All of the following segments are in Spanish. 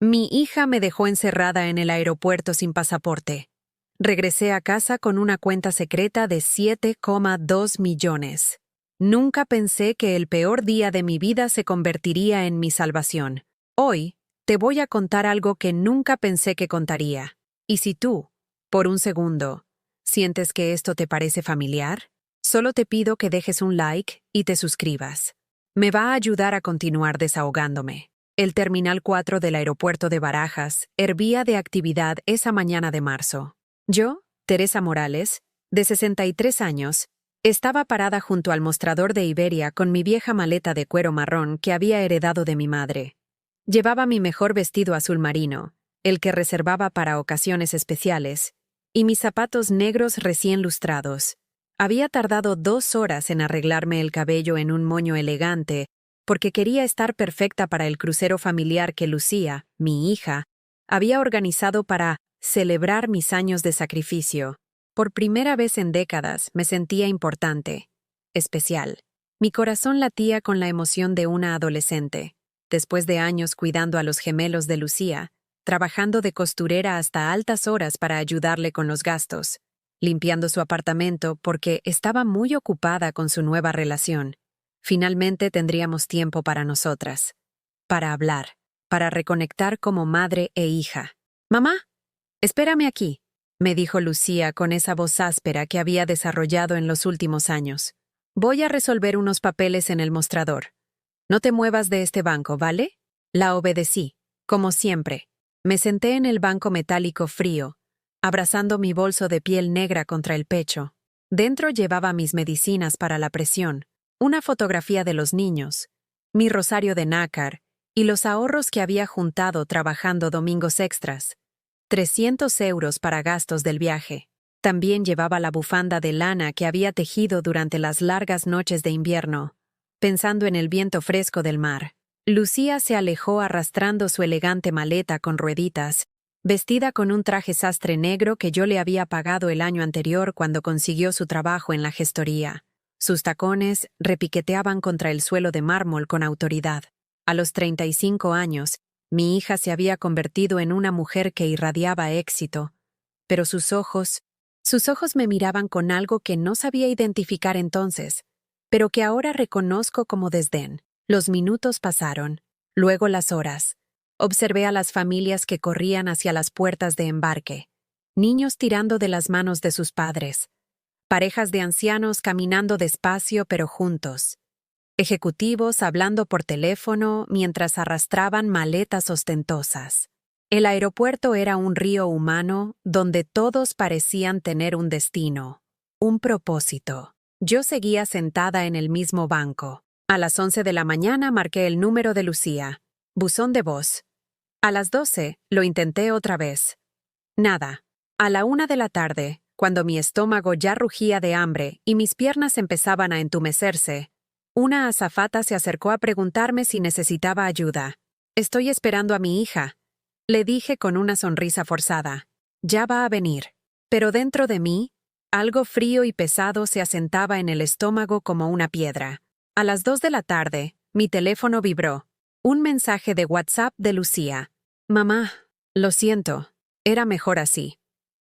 Mi hija me dejó encerrada en el aeropuerto sin pasaporte. Regresé a casa con una cuenta secreta de 7,2 millones. Nunca pensé que el peor día de mi vida se convertiría en mi salvación. Hoy, te voy a contar algo que nunca pensé que contaría. Y si tú, por un segundo, sientes que esto te parece familiar, solo te pido que dejes un like y te suscribas. Me va a ayudar a continuar desahogándome. El Terminal 4 del aeropuerto de Barajas hervía de actividad esa mañana de marzo. Yo, Teresa Morales, de 63 años, estaba parada junto al mostrador de Iberia con mi vieja maleta de cuero marrón que había heredado de mi madre. Llevaba mi mejor vestido azul marino, el que reservaba para ocasiones especiales, y mis zapatos negros recién lustrados. Había tardado 2 horas en arreglarme el cabello en un moño elegante, porque quería estar perfecta para el crucero familiar que Lucía, mi hija, había organizado para celebrar mis años de sacrificio. Por primera vez en décadas me sentía importante, especial. Mi corazón latía con la emoción de una adolescente. Después de años cuidando a los gemelos de Lucía, trabajando de costurera hasta altas horas para ayudarle con los gastos, limpiando su apartamento porque estaba muy ocupada con su nueva relación. Finalmente tendríamos tiempo para nosotras, para hablar, para reconectar como madre e hija. «Mamá, espérame aquí», me dijo Lucía con esa voz áspera que había desarrollado en los últimos años. «Voy a resolver unos papeles en el mostrador. No te muevas de este banco, ¿vale?» La obedecí, como siempre. Me senté en el banco metálico frío, abrazando mi bolso de piel negra contra el pecho. Dentro llevaba mis medicinas para la presión, una fotografía de los niños, mi rosario de nácar y los ahorros que había juntado trabajando domingos extras. 300 euros para gastos del viaje. También llevaba la bufanda de lana que había tejido durante las largas noches de invierno, pensando en el viento fresco del mar. Lucía se alejó arrastrando su elegante maleta con rueditas, vestida con un traje sastre negro que yo le había pagado el año anterior cuando consiguió su trabajo en la gestoría. Sus tacones repiqueteaban contra el suelo de mármol con autoridad. A los 35 años, mi hija se había convertido en una mujer que irradiaba éxito, pero sus ojos me miraban con algo que no sabía identificar entonces, pero que ahora reconozco como desdén. Los minutos pasaron, luego las horas. Observé a las familias que corrían hacia las puertas de embarque, niños tirando de las manos de sus padres, parejas de ancianos caminando despacio pero juntos, ejecutivos hablando por teléfono mientras arrastraban maletas ostentosas. El aeropuerto era un río humano donde todos parecían tener un destino, un propósito. Yo seguía sentada en el mismo banco. A las 11 de la mañana marqué el número de Lucía. Buzón de voz. A las 12 lo intenté otra vez. Nada. A la 1 de la tarde, cuando mi estómago ya rugía de hambre y mis piernas empezaban a entumecerse, una azafata se acercó a preguntarme si necesitaba ayuda. «Estoy esperando a mi hija», le dije con una sonrisa forzada. «Ya va a venir». Pero dentro de mí, algo frío y pesado se asentaba en el estómago como una piedra. A las 2 de la tarde, mi teléfono vibró. Un mensaje de WhatsApp de Lucía. «Mamá, lo siento, era mejor así.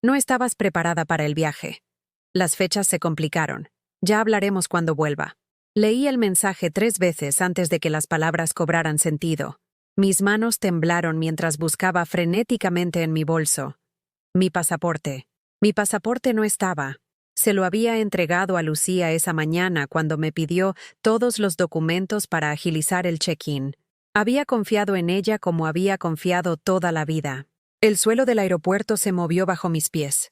No estabas preparada para el viaje. Las fechas se complicaron. Ya hablaremos cuando vuelva». Leí el mensaje 3 veces antes de que las palabras cobraran sentido. Mis manos temblaron mientras buscaba frenéticamente en mi bolso. Mi pasaporte. Mi pasaporte no estaba. Se lo había entregado a Lucía esa mañana cuando me pidió todos los documentos para agilizar el check-in. Había confiado en ella como había confiado toda la vida. El suelo del aeropuerto se movió bajo mis pies.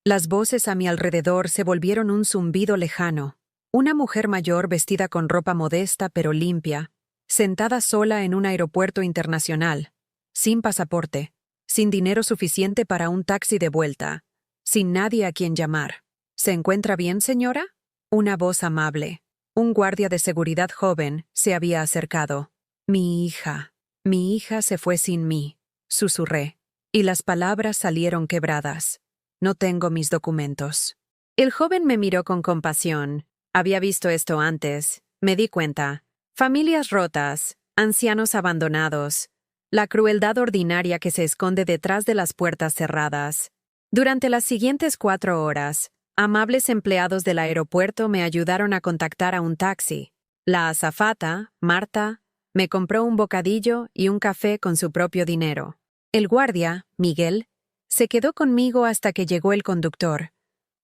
Las voces a mi alrededor se volvieron un zumbido lejano. Una mujer mayor vestida con ropa modesta pero limpia, sentada sola en un aeropuerto internacional, sin pasaporte, sin dinero suficiente para un taxi de vuelta, sin nadie a quien llamar. «¿Se encuentra bien, señora?» Una voz amable. Un guardia de seguridad joven se había acercado. Mi hija se fue sin mí», susurré, y las palabras salieron quebradas. «No tengo mis documentos». El joven me miró con compasión. Había visto esto antes. Me di cuenta. Familias rotas, ancianos abandonados, la crueldad ordinaria que se esconde detrás de las puertas cerradas. Durante las siguientes 4 horas, amables empleados del aeropuerto me ayudaron a contactar a un taxi. La azafata, Marta, me compró un bocadillo y un café con su propio dinero. El guardia, Miguel, se quedó conmigo hasta que llegó el conductor,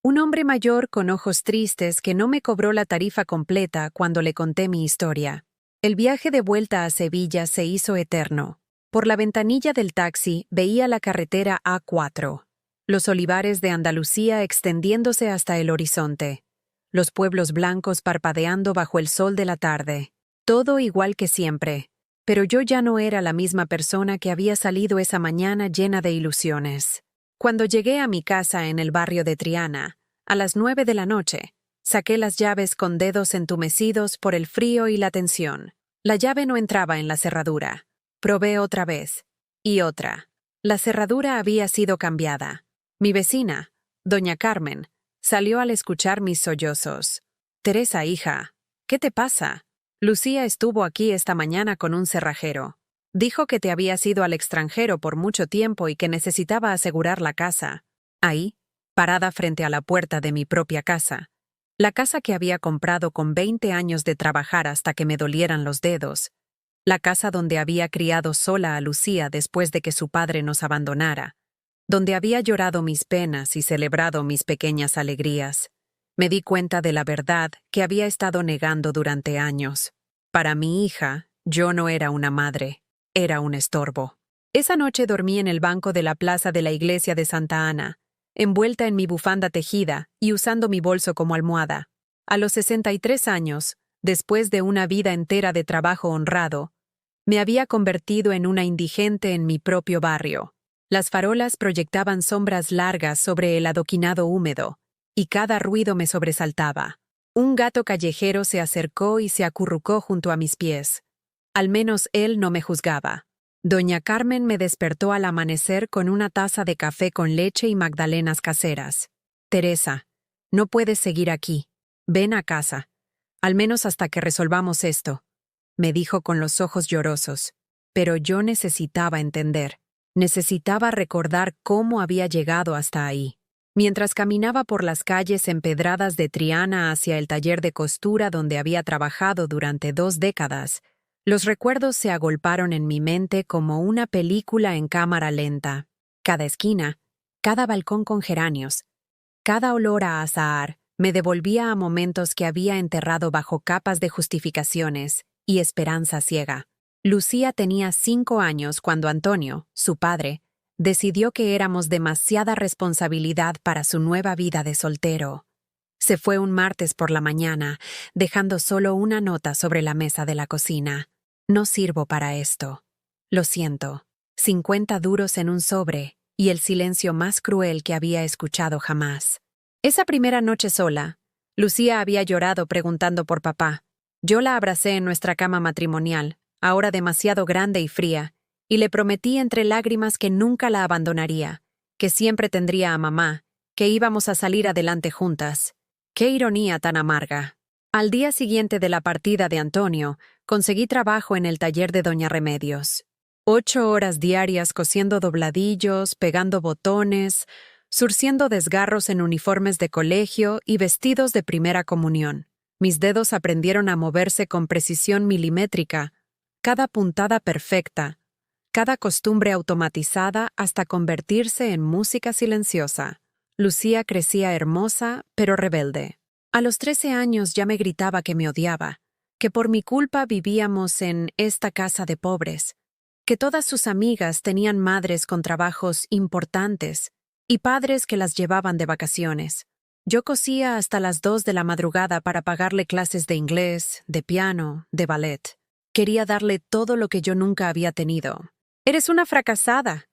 un hombre mayor con ojos tristes que no me cobró la tarifa completa cuando le conté mi historia. El viaje de vuelta a Sevilla se hizo eterno. Por la ventanilla del taxi veía la carretera A4, los olivares de Andalucía extendiéndose hasta el horizonte, los pueblos blancos parpadeando bajo el sol de la tarde. Todo igual que siempre, pero yo ya no era la misma persona que había salido esa mañana llena de ilusiones. Cuando llegué a mi casa en el barrio de Triana, a las 9 de la noche, saqué las llaves con dedos entumecidos por el frío y la tensión. La llave no entraba en la cerradura. Probé otra vez. Y otra. La cerradura había sido cambiada. Mi vecina, doña Carmen, salió al escuchar mis sollozos. «Teresa, hija, ¿qué te pasa? Lucía estuvo aquí esta mañana con un cerrajero. Dijo que te habías ido al extranjero por mucho tiempo y que necesitaba asegurar la casa». Ahí, parada frente a la puerta de mi propia casa, la casa que había comprado con 20 años de trabajar hasta que me dolieran los dedos, la casa donde había criado sola a Lucía después de que su padre nos abandonara, donde había llorado mis penas y celebrado mis pequeñas alegrías. Me di cuenta de la verdad que había estado negando durante años. Para mi hija, yo no era una madre, era un estorbo. Esa noche dormí en el banco de la plaza de la iglesia de Santa Ana, envuelta en mi bufanda tejida y usando mi bolso como almohada. A los 63 años, después de una vida entera de trabajo honrado, me había convertido en una indigente en mi propio barrio. Las farolas proyectaban sombras largas sobre el adoquinado húmedo, y cada ruido me sobresaltaba. Un gato callejero se acercó y se acurrucó junto a mis pies. Al menos él no me juzgaba. Doña Carmen me despertó al amanecer con una taza de café con leche y magdalenas caseras. «Teresa, no puedes seguir aquí. Ven a casa. Al menos hasta que resolvamos esto», me dijo con los ojos llorosos. Pero yo necesitaba entender. Necesitaba recordar cómo había llegado hasta ahí. Mientras caminaba por las calles empedradas de Triana hacia el taller de costura donde había trabajado durante 2 décadas, los recuerdos se agolparon en mi mente como una película en cámara lenta. Cada esquina, cada balcón con geranios, cada olor a azahar me devolvía a momentos que había enterrado bajo capas de justificaciones y esperanza ciega. Lucía tenía 5 años cuando Antonio, su padre, decidió que éramos demasiada responsabilidad para su nueva vida de soltero. Se fue un martes por la mañana, dejando solo una nota sobre la mesa de la cocina. «No sirvo para esto. Lo siento». 50 duros en un sobre y el silencio más cruel que había escuchado jamás. Esa primera noche sola, Lucía había llorado preguntando por papá. Yo la abracé en nuestra cama matrimonial, ahora demasiado grande y fría, y le prometí entre lágrimas que nunca la abandonaría, que siempre tendría a mamá, que íbamos a salir adelante juntas. ¡Qué ironía tan amarga! Al día siguiente de la partida de Antonio, conseguí trabajo en el taller de Doña Remedios. 8 horas diarias cosiendo dobladillos, pegando botones, surciendo desgarros en uniformes de colegio y vestidos de primera comunión. Mis dedos aprendieron a moverse con precisión milimétrica, cada puntada perfecta, cada costumbre automatizada hasta convertirse en música silenciosa. Lucía crecía hermosa, pero rebelde. A los 13 años ya me gritaba que me odiaba, que por mi culpa vivíamos en esta casa de pobres, que todas sus amigas tenían madres con trabajos importantes y padres que las llevaban de vacaciones. Yo cosía hasta las 2 de la madrugada para pagarle clases de inglés, de piano, de ballet. Quería darle todo lo que yo nunca había tenido. «Eres una fracasada.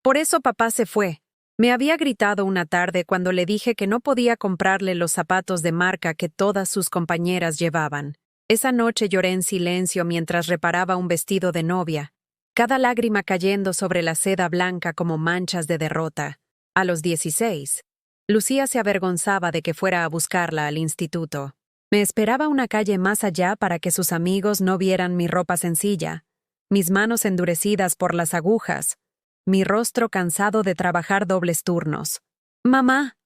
Por eso papá se fue». Me había gritado una tarde cuando le dije que no podía comprarle los zapatos de marca que todas sus compañeras llevaban. Esa noche lloré en silencio mientras reparaba un vestido de novia, cada lágrima cayendo sobre la seda blanca como manchas de derrota. A los 16, Lucía se avergonzaba de que fuera a buscarla al instituto. Me esperaba una calle más allá para que sus amigos no vieran mi ropa sencilla. mis manos endurecidas por las agujas, mi rostro cansado de trabajar dobles turnos. «Mamá,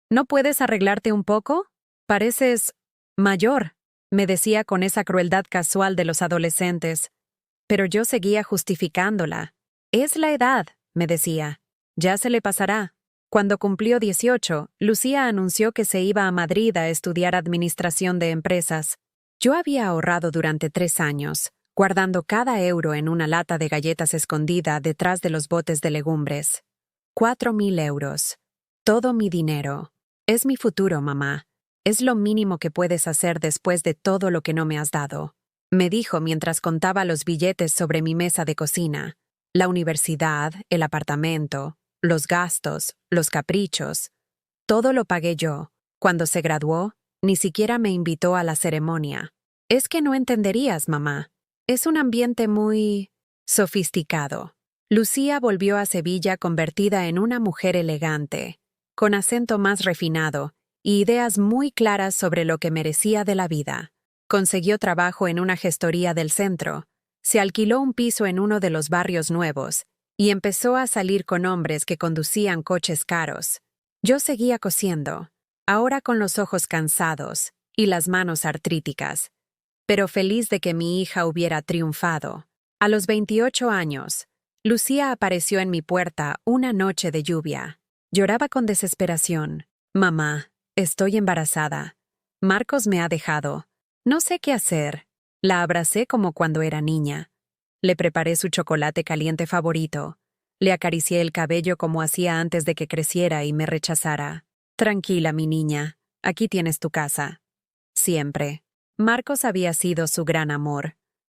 ¿no puedes arreglarte un poco? Pareces mayor», me decía con esa crueldad casual de los adolescentes. Pero yo seguía justificándola. «Es la edad», me decía. «Ya se le pasará». Cuando cumplió 18, Lucía anunció que se iba a Madrid a estudiar administración de empresas. Yo había ahorrado durante 3 años, guardando cada euro en una lata de galletas escondida detrás de los botes de legumbres. 4.000 euros. Todo mi dinero. Es mi futuro, mamá. Es lo mínimo que puedes hacer después de todo lo que no me has dado, me dijo mientras contaba los billetes sobre mi mesa de cocina. La universidad, el apartamento, los gastos, los caprichos. Todo lo pagué yo. Cuando se graduó, ni siquiera me invitó a la ceremonia. Es que no entenderías, mamá. Es un ambiente muy sofisticado. Lucía volvió a Sevilla convertida en una mujer elegante, con acento más refinado y ideas muy claras sobre lo que merecía de la vida. Consiguió trabajo en una gestoría del centro, se alquiló un piso en uno de los barrios nuevos y empezó a salir con hombres que conducían coches caros. Yo seguía cosiendo, ahora con los ojos cansados y las manos artríticas, pero feliz de que mi hija hubiera triunfado. A los 28 años, Lucía apareció en mi puerta una noche de lluvia. Lloraba con desesperación. «Mamá, estoy embarazada. Marcos me ha dejado. No sé qué hacer». La abracé como cuando era niña. Le preparé su chocolate caliente favorito. Le acaricié el cabello como hacía antes de que creciera y me rechazara. «Tranquila, mi niña. Aquí tienes tu casa». Siempre. Marcos había sido su gran amor.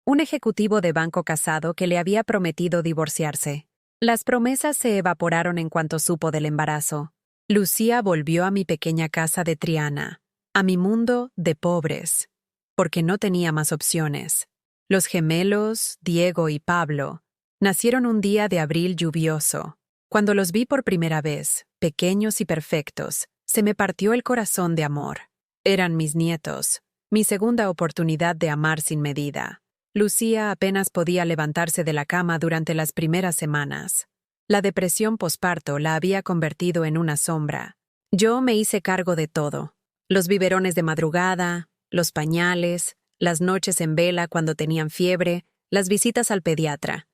Un ejecutivo de banco casado que le había prometido divorciarse. Las promesas se evaporaron en cuanto supo del embarazo. Lucía volvió a mi pequeña casa de Triana, a mi mundo de pobres, porque no tenía más opciones. Los gemelos, Diego y Pablo, nacieron un día de abril lluvioso. Cuando los vi por primera vez, pequeños y perfectos, se me partió el corazón de amor. Eran mis nietos, mi segunda oportunidad de amar sin medida. Lucía apenas podía levantarse de la cama durante las primeras semanas. La depresión posparto la había convertido en una sombra. Yo me hice cargo de todo. Los biberones de madrugada, los pañales, las noches en vela cuando tenían fiebre, las visitas al pediatra.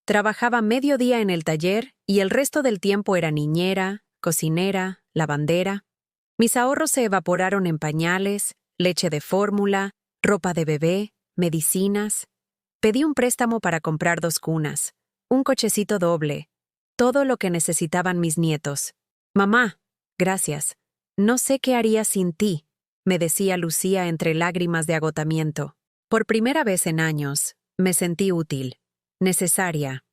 Trabajaba medio día en el taller y el resto del tiempo era niñera, cocinera, lavandera. Mis ahorros se evaporaron en pañales, leche de fórmula, ropa de bebé, medicinas. Pedí un préstamo para comprar 2 cunas, un cochecito doble, todo lo que necesitaban mis nietos. «Mamá, gracias. No sé qué haría sin ti», me decía Lucía entre lágrimas de agotamiento. Por primera vez en años, me sentí útil, necesaria,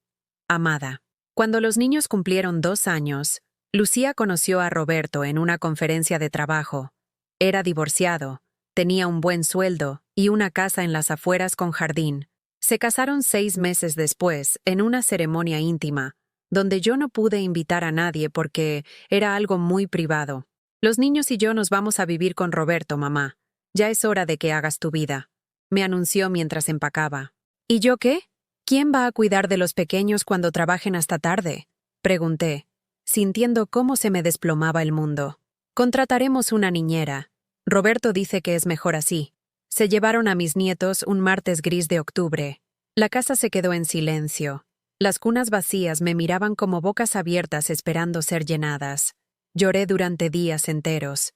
amada. Cuando los niños cumplieron 2 años, Lucía conoció a Roberto en una conferencia de trabajo. Era divorciado, tenía un buen sueldo y una casa en las afueras con jardín. Se casaron 6 meses después, en una ceremonia íntima, donde yo no pude invitar a nadie porque era algo muy privado. «Los niños y yo nos vamos a vivir con Roberto, mamá. Ya es hora de que hagas tu vida», me anunció mientras empacaba. «¿Y yo qué? ¿Quién va a cuidar de los pequeños cuando trabajen hasta tarde?», pregunté, sintiendo cómo se me desplomaba el mundo. «Contrataremos una niñera. Roberto dice que es mejor así». Se llevaron a mis nietos un martes gris de octubre. La casa se quedó en silencio. Las cunas vacías me miraban como bocas abiertas esperando ser llenadas. Lloré durante días enteros.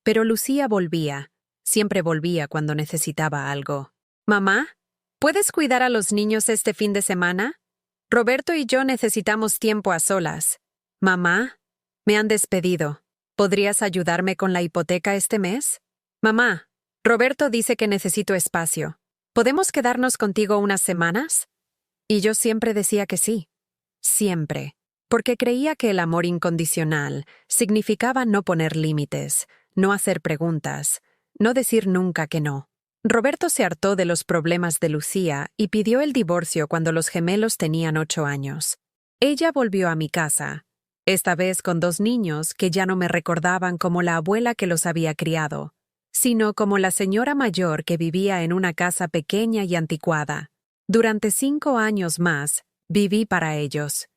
Pero Lucía volvía. Siempre volvía cuando necesitaba algo. «Mamá, ¿puedes cuidar a los niños este fin de semana? Roberto y yo necesitamos tiempo a solas». «Mamá, me han despedido. ¿Podrías ayudarme con la hipoteca este mes?» «Mamá, Roberto dice que necesito espacio. ¿Podemos quedarnos contigo unas semanas?» Y yo siempre decía que sí. Siempre. Porque creía que el amor incondicional significaba no poner límites, no hacer preguntas, no decir nunca que no. Roberto se hartó de los problemas de Lucía y pidió el divorcio cuando los gemelos tenían 8 años. Ella volvió a mi casa, esta vez con 2 niños que ya no me recordaban como la abuela que los había criado, sino como la señora mayor que vivía en una casa pequeña y anticuada. Durante 5 años más, viví para ellos.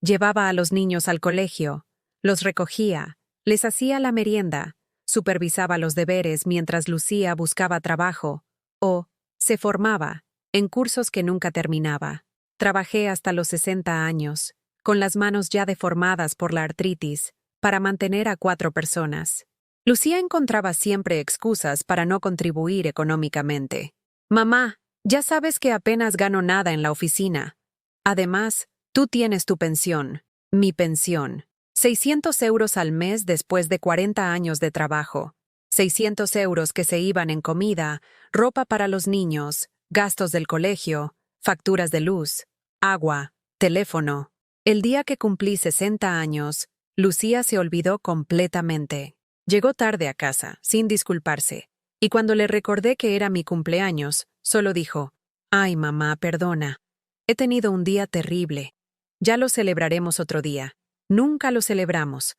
Llevaba a los niños al colegio, los recogía, les hacía la merienda, supervisaba los deberes mientras Lucía buscaba trabajo o se formaba en cursos que nunca terminaba. Trabajé hasta los 60 años, con las manos ya deformadas por la artritis, para mantener a 4 personas. Lucía encontraba siempre excusas para no contribuir económicamente. Mamá, ya sabes que apenas gano nada en la oficina. Además, tú tienes tu pensión, mi pensión. 600 euros al mes después de 40 años de trabajo. 600 euros que se iban en comida, ropa para los niños, gastos del colegio, facturas de luz, agua, teléfono. El día que cumplí 60 años, Lucía se olvidó completamente. Llegó tarde a casa, sin disculparse, y cuando le recordé que era mi cumpleaños, solo dijo: «Ay, mamá, perdona. He tenido un día terrible. Ya lo celebraremos otro día». Nunca lo celebramos.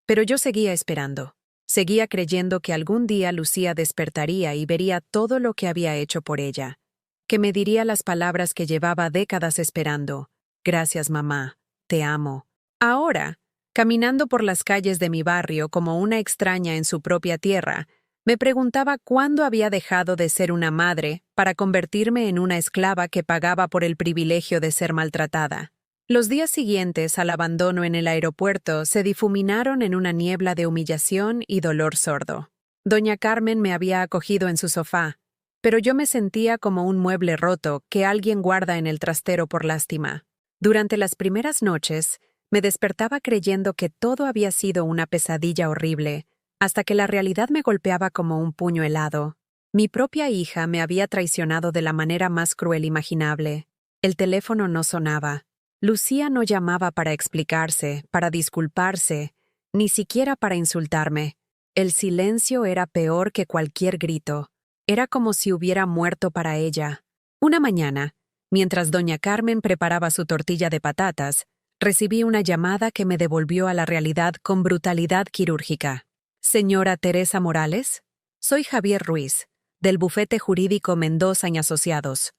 Pero yo seguía esperando. Seguía creyendo que algún día Lucía despertaría y vería todo lo que había hecho por ella. Que me diría las palabras que llevaba décadas esperando. «Gracias, mamá. Te amo». Ahora, caminando por las calles de mi barrio como una extraña en su propia tierra, me preguntaba cuándo había dejado de ser una madre para convertirme en una esclava que pagaba por el privilegio de ser maltratada. Los días siguientes al abandono en el aeropuerto se difuminaron en una niebla de humillación y dolor sordo. Doña Carmen me había acogido en su sofá, pero yo me sentía como un mueble roto que alguien guarda en el trastero por lástima. Durante las primeras noches, me despertaba creyendo que todo había sido una pesadilla horrible, hasta que la realidad me golpeaba como un puño helado. Mi propia hija me había traicionado de la manera más cruel imaginable. El teléfono no sonaba. Lucía no llamaba para explicarse, para disculparse, ni siquiera para insultarme. El silencio era peor que cualquier grito. Era como si hubiera muerto para ella. Una mañana, mientras doña Carmen preparaba su tortilla de patatas, recibí una llamada que me devolvió a la realidad con brutalidad quirúrgica. «Señora Teresa Morales, soy Javier Ruiz, del bufete jurídico Mendoza y Asociados.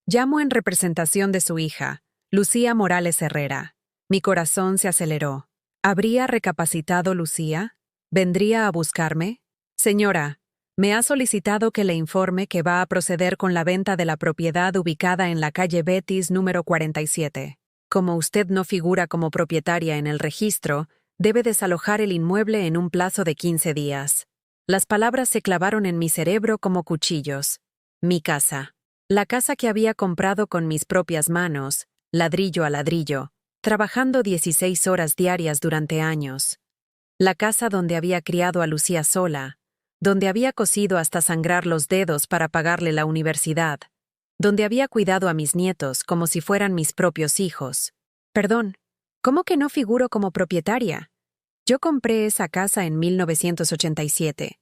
Llamo en representación de su hija, Lucía Morales Herrera». Mi corazón se aceleró. ¿Habría recapacitado Lucía? ¿Vendría a buscarme? «Señora, me ha solicitado que le informe que va a proceder con la venta de la propiedad ubicada en la calle Betis número 47. Como usted no figura como propietaria en el registro, debe desalojar el inmueble en un plazo de 15 días. Las palabras se clavaron en mi cerebro como cuchillos. Mi casa. La casa que había comprado con mis propias manos, ladrillo a ladrillo, trabajando 16 horas diarias durante años. La casa donde había criado a Lucía sola, donde había cosido hasta sangrar los dedos para pagarle la universidad, donde había cuidado a mis nietos como si fueran mis propios hijos. Perdón, ¿cómo que no figuro como propietaria? Yo compré esa casa en 1987.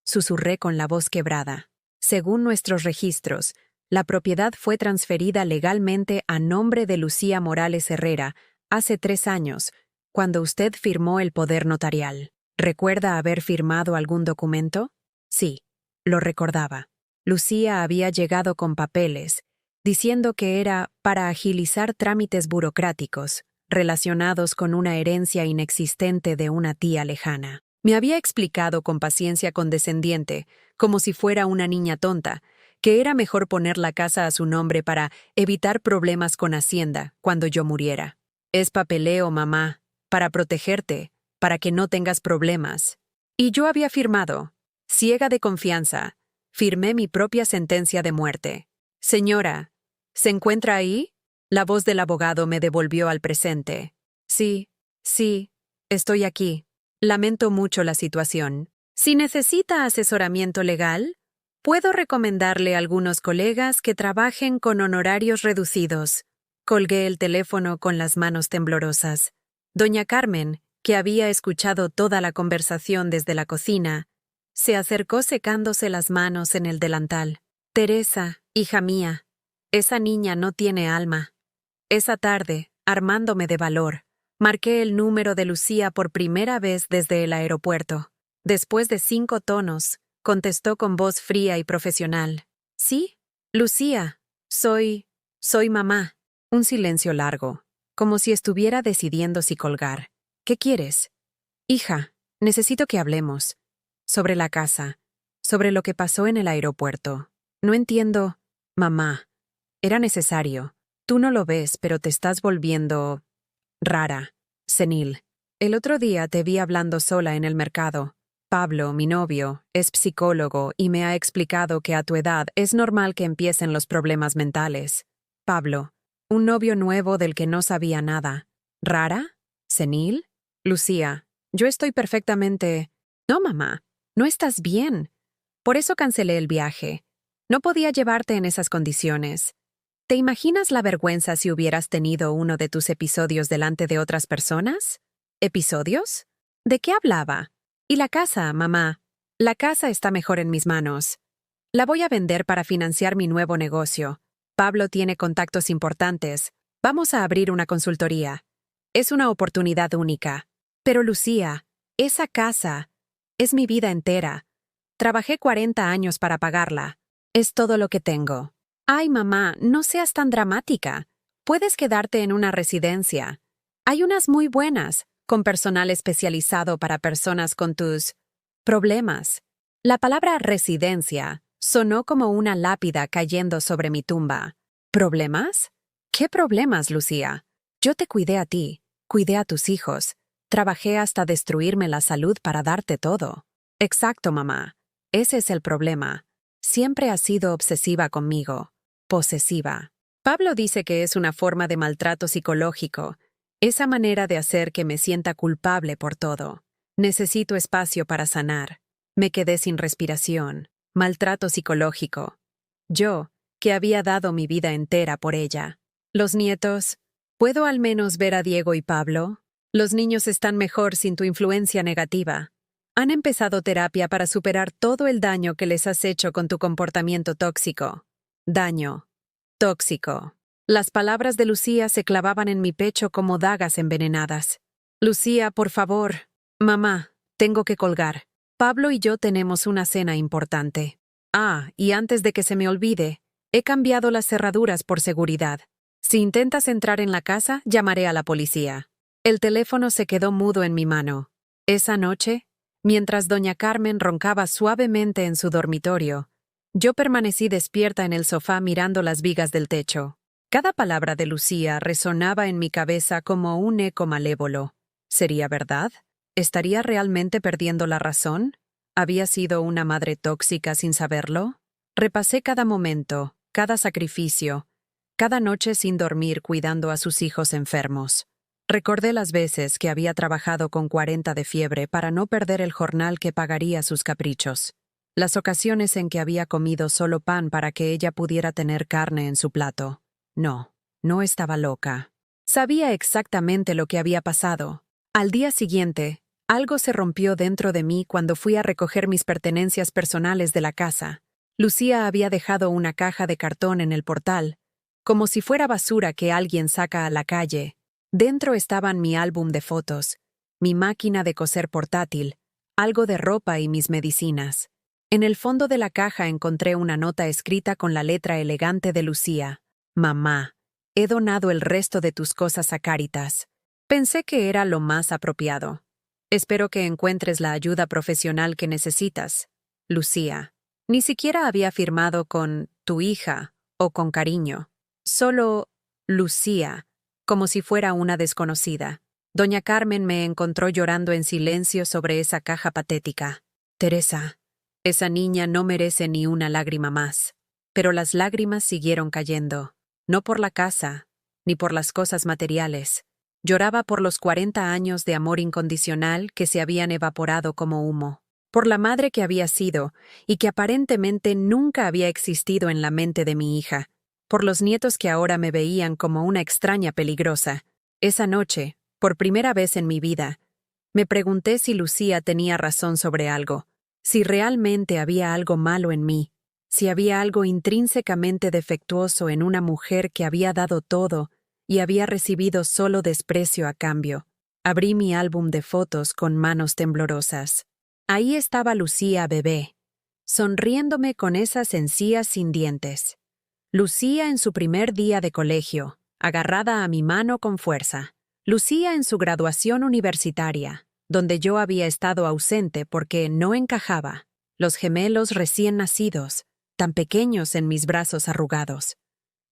Susurré con la voz quebrada. Según nuestros registros, la propiedad fue transferida legalmente a nombre de Lucía Morales Herrera hace 3 años, cuando usted firmó el poder notarial. ¿Recuerda haber firmado algún documento? Sí, lo recordaba. Lucía había llegado con papeles, diciendo que era para agilizar trámites burocráticos relacionados con una herencia inexistente de una tía lejana. Me había explicado con paciencia condescendiente, como si fuera una niña tonta, que era mejor poner la casa a su nombre para evitar problemas con Hacienda cuando yo muriera. «Es papeleo, mamá, para protegerte, para que no tengas problemas». Y yo había firmado. Ciega de confianza, firmé mi propia sentencia de muerte. «Señora, ¿se encuentra ahí?». La voz del abogado me devolvió al presente. «Sí, estoy aquí. Lamento mucho la situación. Si necesita asesoramiento legal, puedo recomendarle a algunos colegas que trabajen con honorarios reducidos». Colgué el teléfono con las manos temblorosas. Doña Carmen, que había escuchado toda la conversación desde la cocina, se acercó secándose las manos en el delantal. «Teresa, hija mía, esa niña no tiene alma». Esa tarde, armándome de valor, marqué el número de Lucía por primera vez desde el aeropuerto. Después de 5 tonos, contestó con voz fría y profesional. «Sí, Lucía, soy Soy mamá. Un silencio largo, como si estuviera decidiendo si colgar. ¿Qué quieres? Hija, necesito que hablemos. Sobre la casa. Sobre lo que pasó en el aeropuerto. No entiendo. Mamá. Era necesario. Tú no lo ves, pero te estás volviendo rara, senil. El otro día te vi hablando sola en el mercado. Pablo, mi novio, es psicólogo y me ha explicado que a tu edad es normal que empiecen los problemas mentales. Pablo, un novio nuevo del que no sabía nada. ¿Rara? ¿Senil? Lucía, yo estoy perfectamente... No, mamá, no estás bien. Por eso cancelé el viaje. No podía llevarte en esas condiciones. ¿Te imaginas la vergüenza si hubieras tenido uno de tus episodios delante de otras personas? ¿Episodios? ¿De qué hablaba? Y la casa, mamá. La casa está mejor en mis manos. La voy a vender para financiar mi nuevo negocio. Pablo tiene contactos importantes. Vamos a abrir una consultoría. Es una oportunidad única. Pero Lucía, esa casa es mi vida entera. Trabajé 40 años para pagarla. Es todo lo que tengo. Ay, mamá, no seas tan dramática. Puedes quedarte en una residencia. Hay unas muy buenas, con personal especializado para personas con tus problemas. La palabra residencia sonó como una lápida cayendo sobre mi tumba. ¿Problemas? ¿Qué problemas, Lucía? Yo te cuidé a ti, cuidé a tus hijos, trabajé hasta destruirme la salud para darte todo. Exacto, mamá. Ese es el problema. Siempre has sido obsesiva conmigo. Posesiva. Pablo dice que es una forma de maltrato psicológico, esa manera de hacer que me sienta culpable por todo. Necesito espacio para sanar. Me quedé sin respiración. Maltrato psicológico. Yo, que había dado mi vida entera por ella. Los nietos, ¿puedo al menos ver a Diego y Pablo? Los niños están mejor sin tu influencia negativa. Han empezado terapia para superar todo el daño que les has hecho con tu comportamiento tóxico. Daño. Tóxico. Las palabras de Lucía se clavaban en mi pecho como dagas envenenadas. Lucía, por favor. Mamá, tengo que colgar. Pablo y yo tenemos una cena importante. Ah, y antes de que se me olvide, he cambiado las cerraduras por seguridad. Si intentas entrar en la casa, llamaré a la policía. El teléfono se quedó mudo en mi mano. Esa noche, mientras doña Carmen roncaba suavemente en su dormitorio, yo permanecí despierta en el sofá mirando las vigas del techo. Cada palabra de Lucía resonaba en mi cabeza como un eco malévolo. ¿Sería verdad? ¿Estaría realmente perdiendo la razón? ¿Había sido una madre tóxica sin saberlo? Repasé cada momento, cada sacrificio, cada noche sin dormir cuidando a sus hijos enfermos. Recordé las veces que había trabajado con 40 de fiebre para no perder el jornal que pagaría sus caprichos. Las ocasiones en que había comido solo pan para que ella pudiera tener carne en su plato. No, no estaba loca. Sabía exactamente lo que había pasado. Al día siguiente, algo se rompió dentro de mí cuando fui a recoger mis pertenencias personales de la casa. Lucía había dejado una caja de cartón en el portal, como si fuera basura que alguien saca a la calle. Dentro estaban mi álbum de fotos, mi máquina de coser portátil, algo de ropa y mis medicinas. En el fondo de la caja encontré una nota escrita con la letra elegante de Lucía. Mamá, he donado el resto de tus cosas a Cáritas. Pensé que era lo más apropiado. Espero que encuentres la ayuda profesional que necesitas. Lucía. Ni siquiera había firmado con tu hija o con cariño. Solo Lucía, como si fuera una desconocida. Doña Carmen me encontró llorando en silencio sobre esa caja patética. Teresa. Esa niña no merece ni una lágrima más. Pero las lágrimas siguieron cayendo. No por la casa, ni por las cosas materiales. Lloraba por los 40 años de amor incondicional que se habían evaporado como humo. Por la madre que había sido y que aparentemente nunca había existido en la mente de mi hija. Por los nietos que ahora me veían como una extraña peligrosa. Esa noche, por primera vez en mi vida, me pregunté si Lucía tenía razón sobre algo. Si realmente había algo malo en mí, si había algo intrínsecamente defectuoso en una mujer que había dado todo y había recibido solo desprecio a cambio. Abrí mi álbum de fotos con manos temblorosas. Ahí estaba Lucía bebé, sonriéndome con esas encías sin dientes. Lucía en su primer día de colegio, agarrada a mi mano con fuerza. Lucía en su graduación universitaria, donde yo había estado ausente porque no encajaba. Los gemelos recién nacidos, tan pequeños en mis brazos arrugados.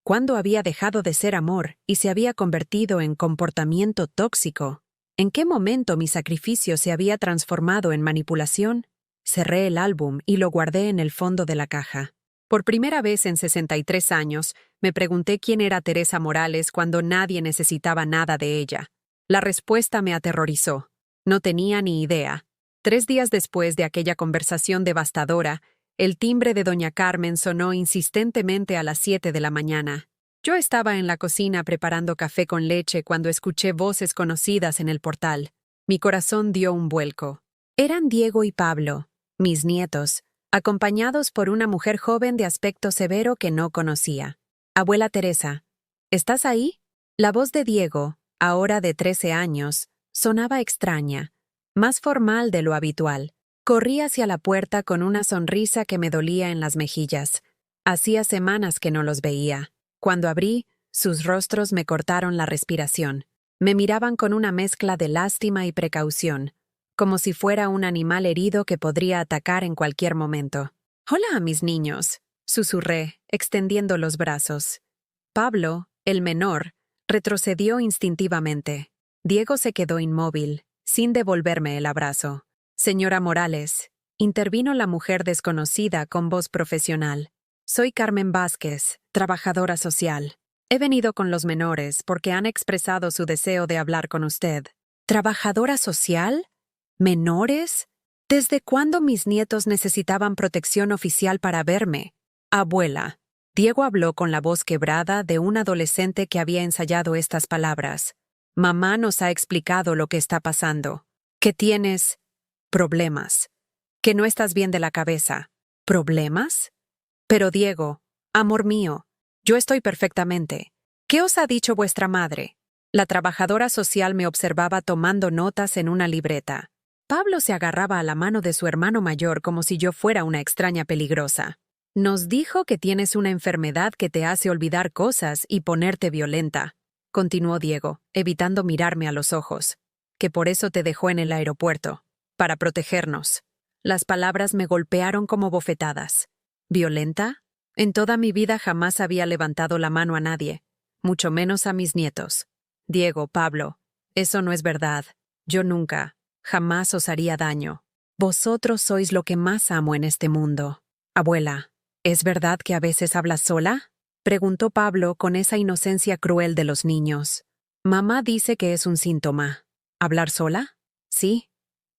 ¿Cuándo había dejado de ser amor y se había convertido en comportamiento tóxico? ¿En qué momento mi sacrificio se había transformado en manipulación? Cerré el álbum y lo guardé en el fondo de la caja. Por primera vez en 63 años, me pregunté quién era Teresa Morales cuando nadie necesitaba nada de ella. La respuesta me aterrorizó. No tenía ni idea. 3 días después de aquella conversación devastadora, el timbre de doña Carmen sonó insistentemente a las 7 de la mañana. Yo estaba en la cocina preparando café con leche cuando escuché voces conocidas en el portal. Mi corazón dio un vuelco. Eran Diego y Pablo, mis nietos, acompañados por una mujer joven de aspecto severo que no conocía. Abuela Teresa, ¿estás ahí? La voz de Diego, ahora de 13 años, sonaba extraña, más formal de lo habitual. Corrí hacia la puerta con una sonrisa que me dolía en las mejillas. Hacía semanas que no los veía. Cuando abrí, sus rostros me cortaron la respiración. Me miraban con una mezcla de lástima y precaución, como si fuera un animal herido que podría atacar en cualquier momento. «Hola, mis niños», susurré, extendiendo los brazos. Pablo, el menor, retrocedió instintivamente. Diego se quedó inmóvil, sin devolverme el abrazo. «Señora Morales», intervino la mujer desconocida con voz profesional. «Soy Carmen Vázquez, trabajadora social. He venido con los menores porque han expresado su deseo de hablar con usted». ¿Trabajadora social? ¿Menores? ¿Desde cuándo mis nietos necesitaban protección oficial para verme? Abuela. Diego habló con la voz quebrada de un adolescente que había ensayado estas palabras. Mamá nos ha explicado lo que está pasando. Que tienes problemas. Que no estás bien de la cabeza. ¿Problemas? Pero Diego, amor mío, yo estoy perfectamente. ¿Qué os ha dicho vuestra madre? La trabajadora social me observaba tomando notas en una libreta. Pablo se agarraba a la mano de su hermano mayor como si yo fuera una extraña peligrosa. Nos dijo que tienes una enfermedad que te hace olvidar cosas y ponerte violenta, continuó Diego, evitando mirarme a los ojos. Que por eso te dejó en el aeropuerto, para protegernos. Las palabras me golpearon como bofetadas. ¿Violenta? En toda mi vida jamás había levantado la mano a nadie, mucho menos a mis nietos. Diego, Pablo, eso no es verdad. Yo nunca, jamás os haría daño. Vosotros sois lo que más amo en este mundo. Abuela, ¿es verdad que a veces hablas sola? Preguntó Pablo con esa inocencia cruel de los niños. Mamá dice que es un síntoma. ¿Hablar sola? Sí.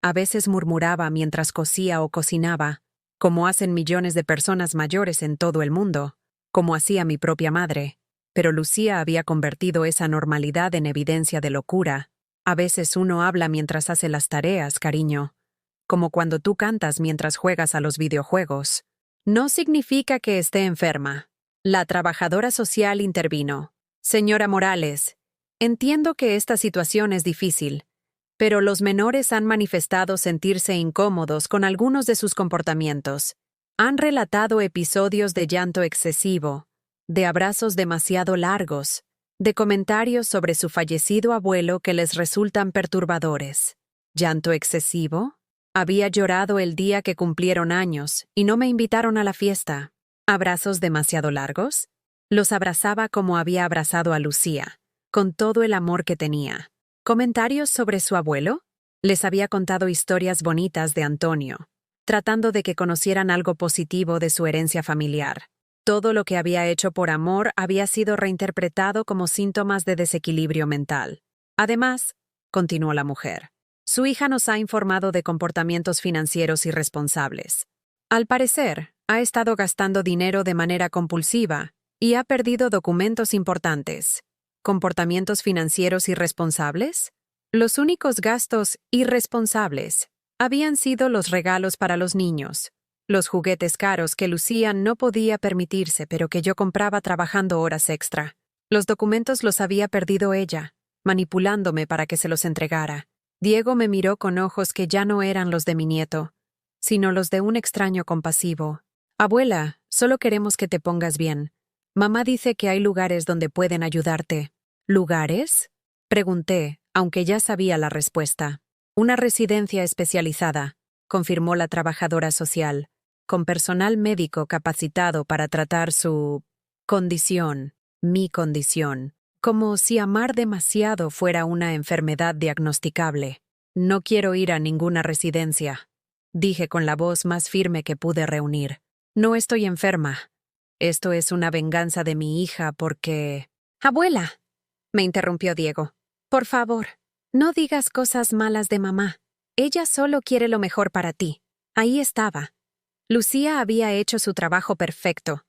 A veces murmuraba mientras cosía o cocinaba, como hacen millones de personas mayores en todo el mundo, como hacía mi propia madre. Pero Lucía había convertido esa normalidad en evidencia de locura. A veces uno habla mientras hace las tareas, cariño, como cuando tú cantas mientras juegas a los videojuegos. No significa que esté enferma. La trabajadora social intervino. Señora Morales, entiendo que esta situación es difícil, pero los menores han manifestado sentirse incómodos con algunos de sus comportamientos. Han relatado episodios de llanto excesivo, de abrazos demasiado largos, de comentarios sobre su fallecido abuelo que les resultan perturbadores. ¿Llanto excesivo? Había llorado el día que cumplieron años y no me invitaron a la fiesta. ¿Abrazos demasiado largos? Los abrazaba como había abrazado a Lucía, con todo el amor que tenía. ¿Comentarios sobre su abuelo? Les había contado historias bonitas de Antonio, tratando de que conocieran algo positivo de su herencia familiar. Todo lo que había hecho por amor había sido reinterpretado como síntomas de desequilibrio mental. Además, continuó la mujer, su hija nos ha informado de comportamientos financieros irresponsables. Al parecer, ha estado gastando dinero de manera compulsiva y ha perdido documentos importantes. ¿Comportamientos financieros irresponsables? Los únicos gastos irresponsables habían sido los regalos para los niños, los juguetes caros que Lucía no podía permitirse pero que yo compraba trabajando horas extra. Los documentos los había perdido ella, manipulándome para que se los entregara. Diego me miró con ojos que ya no eran los de mi nieto, sino los de un extraño compasivo. Abuela, solo queremos que te pongas bien. Mamá dice que hay lugares donde pueden ayudarte. ¿Lugares? Pregunté, aunque ya sabía la respuesta. Una residencia especializada, confirmó la trabajadora social, con personal médico capacitado para tratar su condición, mi condición, como si amar demasiado fuera una enfermedad diagnosticable. No quiero ir a ninguna residencia, dije con la voz más firme que pude reunir. No estoy enferma. Esto es una venganza de mi hija porque... Abuela, me interrumpió Diego. Por favor, no digas cosas malas de mamá. Ella solo quiere lo mejor para ti. Ahí estaba. Lucía había hecho su trabajo perfecto.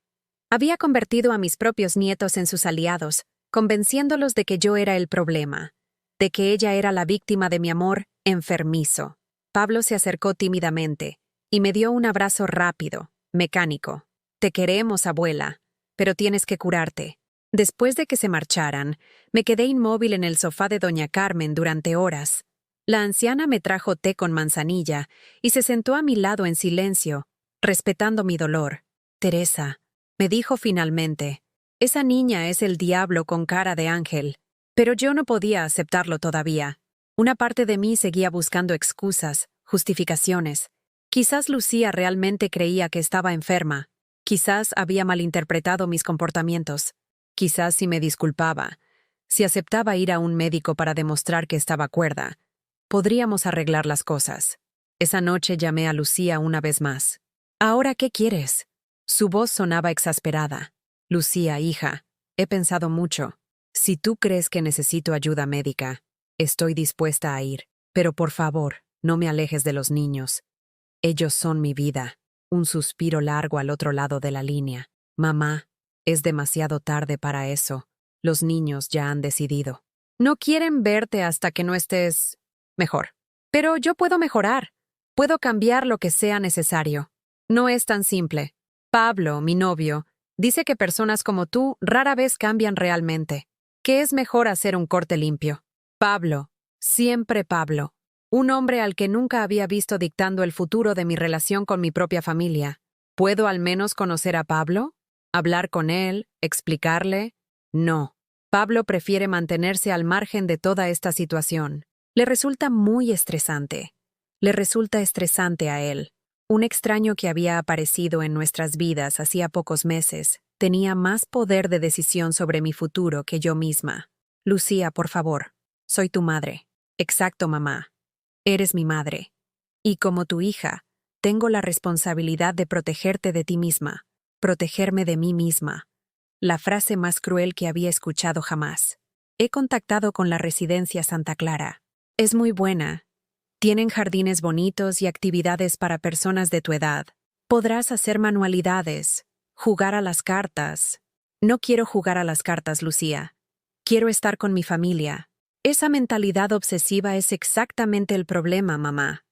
Había convertido a mis propios nietos en sus aliados, convenciéndolos de que yo era el problema, de que ella era la víctima de mi amor enfermizo. Pablo se acercó tímidamente y me dio un abrazo rápido, mecánico. Te queremos, abuela, pero tienes que curarte. Después de que se marcharan, me quedé inmóvil en el sofá de doña Carmen durante horas. La anciana me trajo té con manzanilla y se sentó a mi lado en silencio, respetando mi dolor. Teresa, me dijo finalmente, esa niña es el diablo con cara de ángel. Pero yo no podía aceptarlo todavía. Una parte de mí seguía buscando excusas, justificaciones. Quizás Lucía realmente creía que estaba enferma. Quizás había malinterpretado mis comportamientos. Quizás si me disculpaba, si aceptaba ir a un médico para demostrar que estaba cuerda, podríamos arreglar las cosas. Esa noche llamé a Lucía una vez más. ¿Ahora qué quieres? Su voz sonaba exasperada. Lucía, hija, he pensado mucho. Si tú crees que necesito ayuda médica, estoy dispuesta a ir. Pero por favor, no me alejes de los niños. Ellos son mi vida. Un suspiro largo al otro lado de la línea. Mamá, es demasiado tarde para eso. Los niños ya han decidido. No quieren verte hasta que no estés mejor. Pero yo puedo mejorar. Puedo cambiar lo que sea necesario. No es tan simple. Pablo, mi novio, dice que personas como tú rara vez cambian realmente. Que es mejor hacer un corte limpio. Pablo, siempre Pablo. Un hombre al que nunca había visto dictando el futuro de mi relación con mi propia familia. ¿Puedo al menos conocer a Pablo? ¿Hablar con él? ¿Explicarle? No. Pablo prefiere mantenerse al margen de toda esta situación. Le resulta muy estresante. Le resulta estresante a él. Un extraño que había aparecido en nuestras vidas hacía pocos meses tenía más poder de decisión sobre mi futuro que yo misma. Lucía, por favor, soy tu madre. Exacto, mamá. Eres mi madre. Y como tu hija, tengo la responsabilidad de protegerte de ti misma, protegerme de mí misma. La frase más cruel que había escuchado jamás. He contactado con la residencia Santa Clara. Es muy buena. Tienen jardines bonitos y actividades para personas de tu edad. Podrás hacer manualidades, jugar a las cartas. No quiero jugar a las cartas, Lucía. Quiero estar con mi familia. Esa mentalidad obsesiva es exactamente el problema, mamá.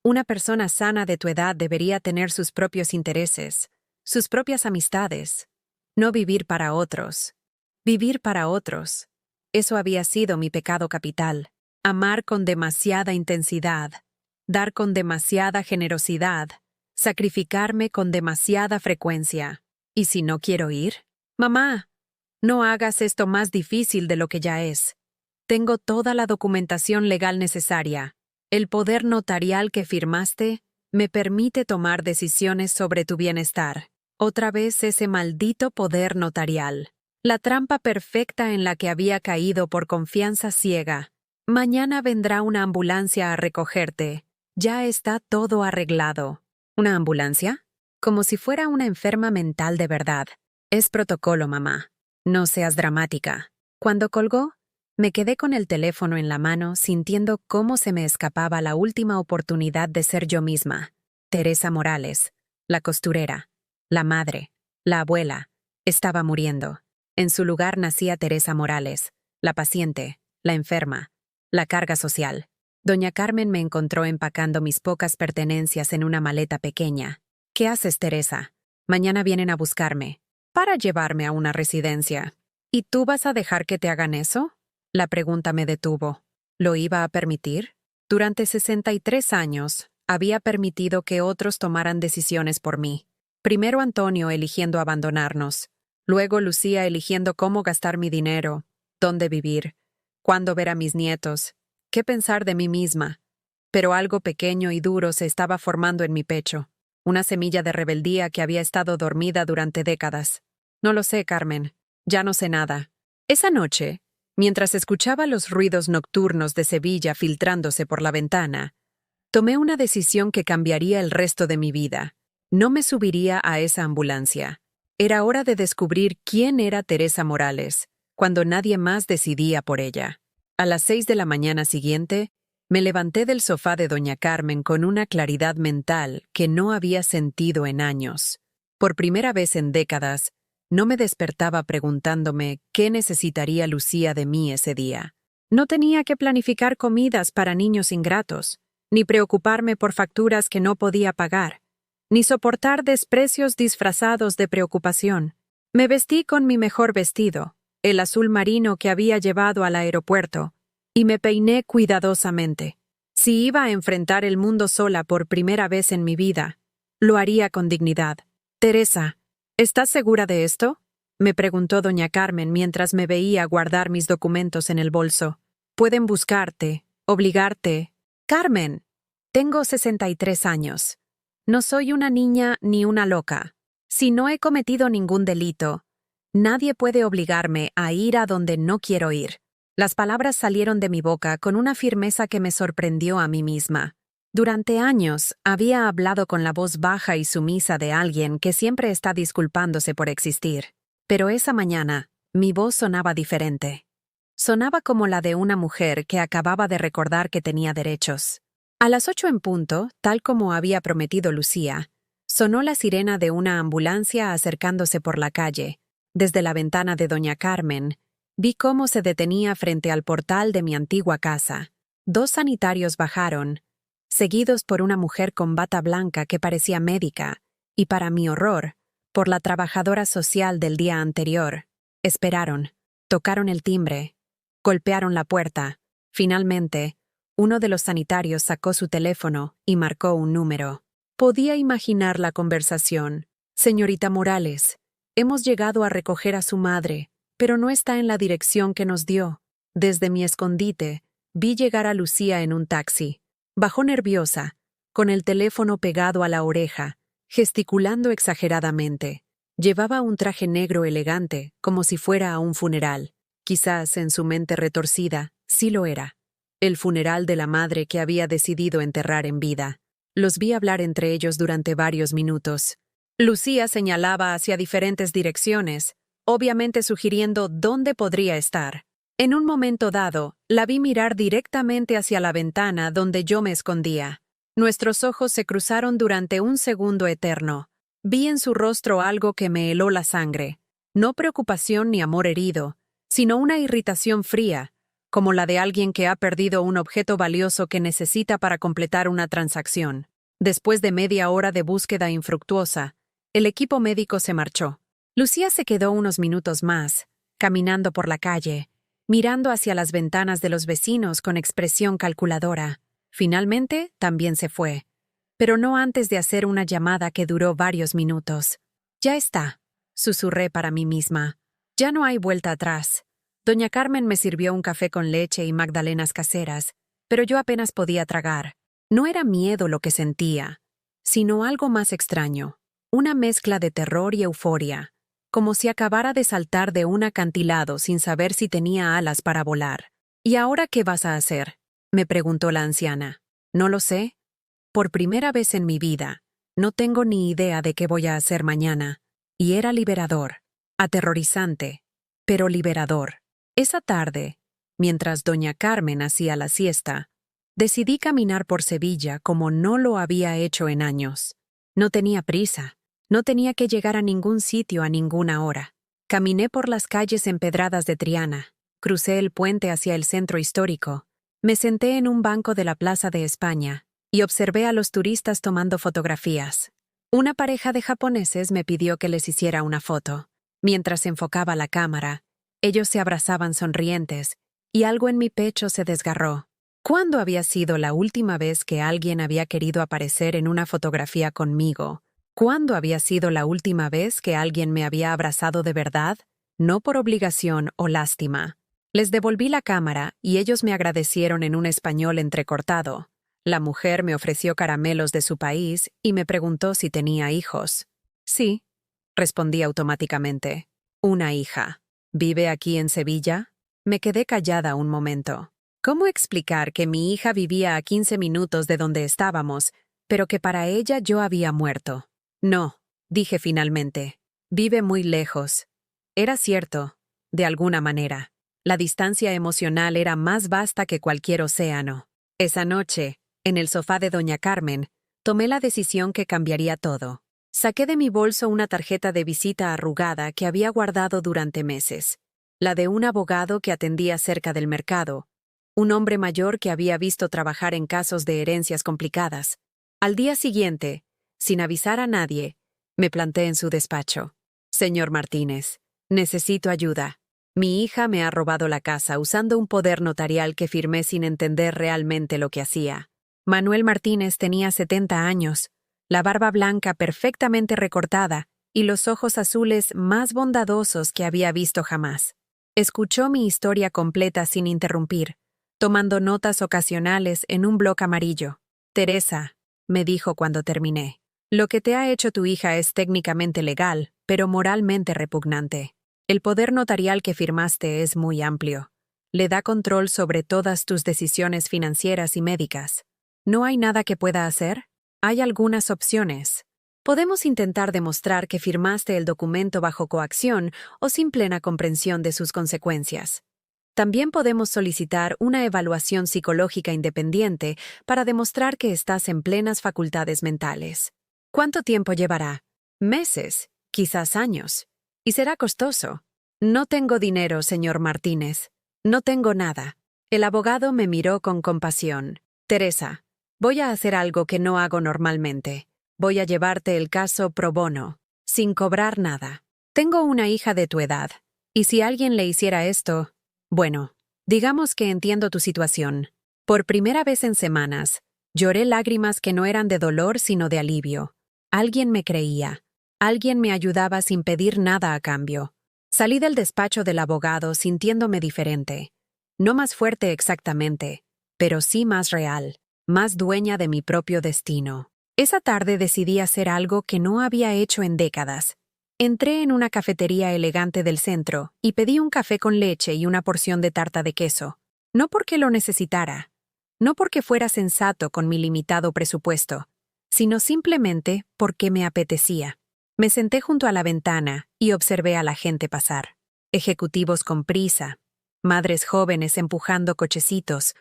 Una persona sana de tu edad debería tener sus propios intereses, sus propias amistades. No vivir para otros. Vivir para otros. Eso había sido mi pecado capital. Amar con demasiada intensidad, dar con demasiada generosidad, sacrificarme con demasiada frecuencia. ¿Y si no quiero ir? Mamá, no hagas esto más difícil de lo que ya es. Tengo toda la documentación legal necesaria. El poder notarial que firmaste me permite tomar decisiones sobre tu bienestar. Otra vez ese maldito poder notarial. La trampa perfecta en la que había caído por confianza ciega. Mañana vendrá una ambulancia a recogerte. Ya está todo arreglado. ¿Una ambulancia? Como si fuera una enferma mental de verdad. Es protocolo, mamá. No seas dramática. Cuando colgó, me quedé con el teléfono en la mano sintiendo cómo se me escapaba la última oportunidad de ser yo misma. Teresa Morales, la costurera, la madre, la abuela, estaba muriendo. En su lugar nacía Teresa Morales, la paciente, la enferma, la carga social. Doña Carmen me encontró empacando mis pocas pertenencias en una maleta pequeña. ¿Qué haces, Teresa? Mañana vienen a buscarme, para llevarme a una residencia. ¿Y tú vas a dejar que te hagan eso? La pregunta me detuvo. ¿Lo iba a permitir? Durante 63 años, había permitido que otros tomaran decisiones por mí. Primero Antonio eligiendo abandonarnos, Luego Lucía eligiendo cómo gastar mi dinero, dónde vivir, cuándo ver a mis nietos, qué pensar de mí misma. Pero algo pequeño y duro se estaba formando en mi pecho, una semilla de rebeldía que había estado dormida durante décadas. No lo sé, Carmen, ya no sé nada. Esa noche, mientras escuchaba los ruidos nocturnos de Sevilla filtrándose por la ventana, tomé una decisión que cambiaría el resto de mi vida. No me subiría a esa ambulancia. Era hora de descubrir quién era Teresa Morales, cuando nadie más decidía por ella. A las 6 de la mañana siguiente, me levanté del sofá de doña Carmen con una claridad mental que no había sentido en años. Por primera vez en décadas, no me despertaba preguntándome qué necesitaría Lucía de mí ese día. No tenía que planificar comidas para niños ingratos, ni preocuparme por facturas que no podía pagar, ni soportar desprecios disfrazados de preocupación. Me vestí con mi mejor vestido, el azul marino que había llevado al aeropuerto, y me peiné cuidadosamente. Si iba a enfrentar el mundo sola por primera vez en mi vida, lo haría con dignidad. Teresa, ¿estás segura de esto?, me preguntó doña Carmen mientras me veía guardar mis documentos en el bolso. Pueden buscarte, obligarte. Carmen, tengo 63 años. No soy una niña ni una loca. Si no he cometido ningún delito, nadie puede obligarme a ir a donde no quiero ir. Las palabras salieron de mi boca con una firmeza que me sorprendió a mí misma. Durante años había hablado con la voz baja y sumisa de alguien que siempre está disculpándose por existir. Pero esa mañana, mi voz sonaba diferente. Sonaba como la de una mujer que acababa de recordar que tenía derechos. A las 8 en punto, tal como había prometido Lucía, sonó la sirena de una ambulancia acercándose por la calle. Desde la ventana de doña Carmen, vi cómo se detenía frente al portal de mi antigua casa. 2 sanitarios bajaron, seguidos por una mujer con bata blanca que parecía médica, y para mi horror, por la trabajadora social del día anterior. Esperaron, tocaron el timbre, golpearon la puerta. Finalmente, uno de los sanitarios sacó su teléfono y marcó un número. Podía imaginar la conversación. Señorita Morales, hemos llegado a recoger a su madre, pero no está en la dirección que nos dio. Desde mi escondite, vi llegar a Lucía en un taxi. Bajó nerviosa, con el teléfono pegado a la oreja, gesticulando exageradamente. Llevaba un traje negro elegante, como si fuera a un funeral. Quizás en su mente retorcida, sí lo era. El funeral de la madre que había decidido enterrar en vida. Los vi hablar entre ellos durante varios minutos. Lucía señalaba hacia diferentes direcciones, obviamente sugiriendo dónde podría estar. En un momento dado, la vi mirar directamente hacia la ventana donde yo me escondía. Nuestros ojos se cruzaron durante un segundo eterno. Vi en su rostro algo que me heló la sangre. No preocupación ni amor herido, sino una irritación fría, como la de alguien que ha perdido un objeto valioso que necesita para completar una transacción. Después de media hora de búsqueda infructuosa, el equipo médico se marchó. Lucía se quedó unos minutos más, caminando por la calle, mirando hacia las ventanas de los vecinos con expresión calculadora. Finalmente, también se fue, pero no antes de hacer una llamada que duró varios minutos. Ya está, susurré para mí misma. Ya no hay vuelta atrás. Doña Carmen me sirvió un café con leche y magdalenas caseras, pero yo apenas podía tragar. No era miedo lo que sentía, sino algo más extraño, una mezcla de terror y euforia, como si acabara de saltar de un acantilado sin saber si tenía alas para volar. ¿Y ahora qué vas a hacer?, me preguntó la anciana. No lo sé. Por primera vez en mi vida, no tengo ni idea de qué voy a hacer mañana. Y era liberador, aterrorizante, pero liberador. Esa tarde, mientras doña Carmen hacía la siesta, decidí caminar por Sevilla como no lo había hecho en años. No tenía prisa, no tenía que llegar a ningún sitio a ninguna hora. Caminé por las calles empedradas de Triana, crucé el puente hacia el centro histórico, me senté en un banco de la Plaza de España y observé a los turistas tomando fotografías. Una pareja de japoneses me pidió que les hiciera una foto. Mientras enfocaba la cámara, ellos se abrazaban sonrientes y algo en mi pecho se desgarró. ¿Cuándo había sido la última vez que alguien había querido aparecer en una fotografía conmigo, ¿Cuándo había sido la última vez que alguien me había abrazado de verdad? No por obligación o lástima. Les devolví la cámara y ellos me agradecieron en un español entrecortado. La mujer me ofreció caramelos de su país y me preguntó si tenía hijos. Sí, respondí automáticamente. Una hija. ¿Vive aquí en Sevilla? Me quedé callada un momento. ¿Cómo explicar que mi hija vivía a 15 minutos de donde estábamos, pero que para ella yo había muerto? No, dije finalmente. Vive muy lejos. Era cierto, de alguna manera. La distancia emocional era más vasta que cualquier océano. Esa noche, en el sofá de doña Carmen, tomé la decisión que cambiaría todo. Saqué de mi bolso una tarjeta de visita arrugada que había guardado durante meses. La de un abogado que atendía cerca del mercado. Un hombre mayor que había visto trabajar en casos de herencias complicadas. Al día siguiente, sin avisar a nadie, me planté en su despacho. Señor Martínez, necesito ayuda. Mi hija me ha robado la casa usando un poder notarial que firmé sin entender realmente lo que hacía. Manuel Martínez tenía 70 años, la barba blanca perfectamente recortada y los ojos azules más bondadosos que había visto jamás. Escuchó mi historia completa sin interrumpir, tomando notas ocasionales en un bloc amarillo. Teresa, me dijo cuando terminé, lo que te ha hecho tu hija es técnicamente legal, pero moralmente repugnante. El poder notarial que firmaste es muy amplio. Le da control sobre todas tus decisiones financieras y médicas. ¿No hay nada que pueda hacer? Hay algunas opciones. Podemos intentar demostrar que firmaste el documento bajo coacción o sin plena comprensión de sus consecuencias. También podemos solicitar una evaluación psicológica independiente para demostrar que estás en plenas facultades mentales. ¿Cuánto tiempo llevará? Meses, quizás años. Y será costoso. No tengo dinero, señor Martínez. No tengo nada. El abogado me miró con compasión. Teresa, voy a hacer algo que no hago normalmente. Voy a llevarte el caso pro bono, sin cobrar nada. Tengo una hija de tu edad, y si alguien le hiciera esto... Bueno, digamos que entiendo tu situación. Por primera vez en semanas, lloré lágrimas que no eran de dolor sino de alivio. Alguien me creía. Alguien me ayudaba sin pedir nada a cambio. Salí del despacho del abogado sintiéndome diferente. No más fuerte exactamente, pero sí más real, más dueña de mi propio destino. Esa tarde decidí hacer algo que no había hecho en décadas. Entré en una cafetería elegante del centro y pedí un café con leche y una porción de tarta de queso. No porque lo necesitara, no porque fuera sensato con mi limitado presupuesto, sino simplemente porque me apetecía. Me senté junto a la ventana y observé a la gente pasar. Ejecutivos con prisa, madres jóvenes empujando cochecitos,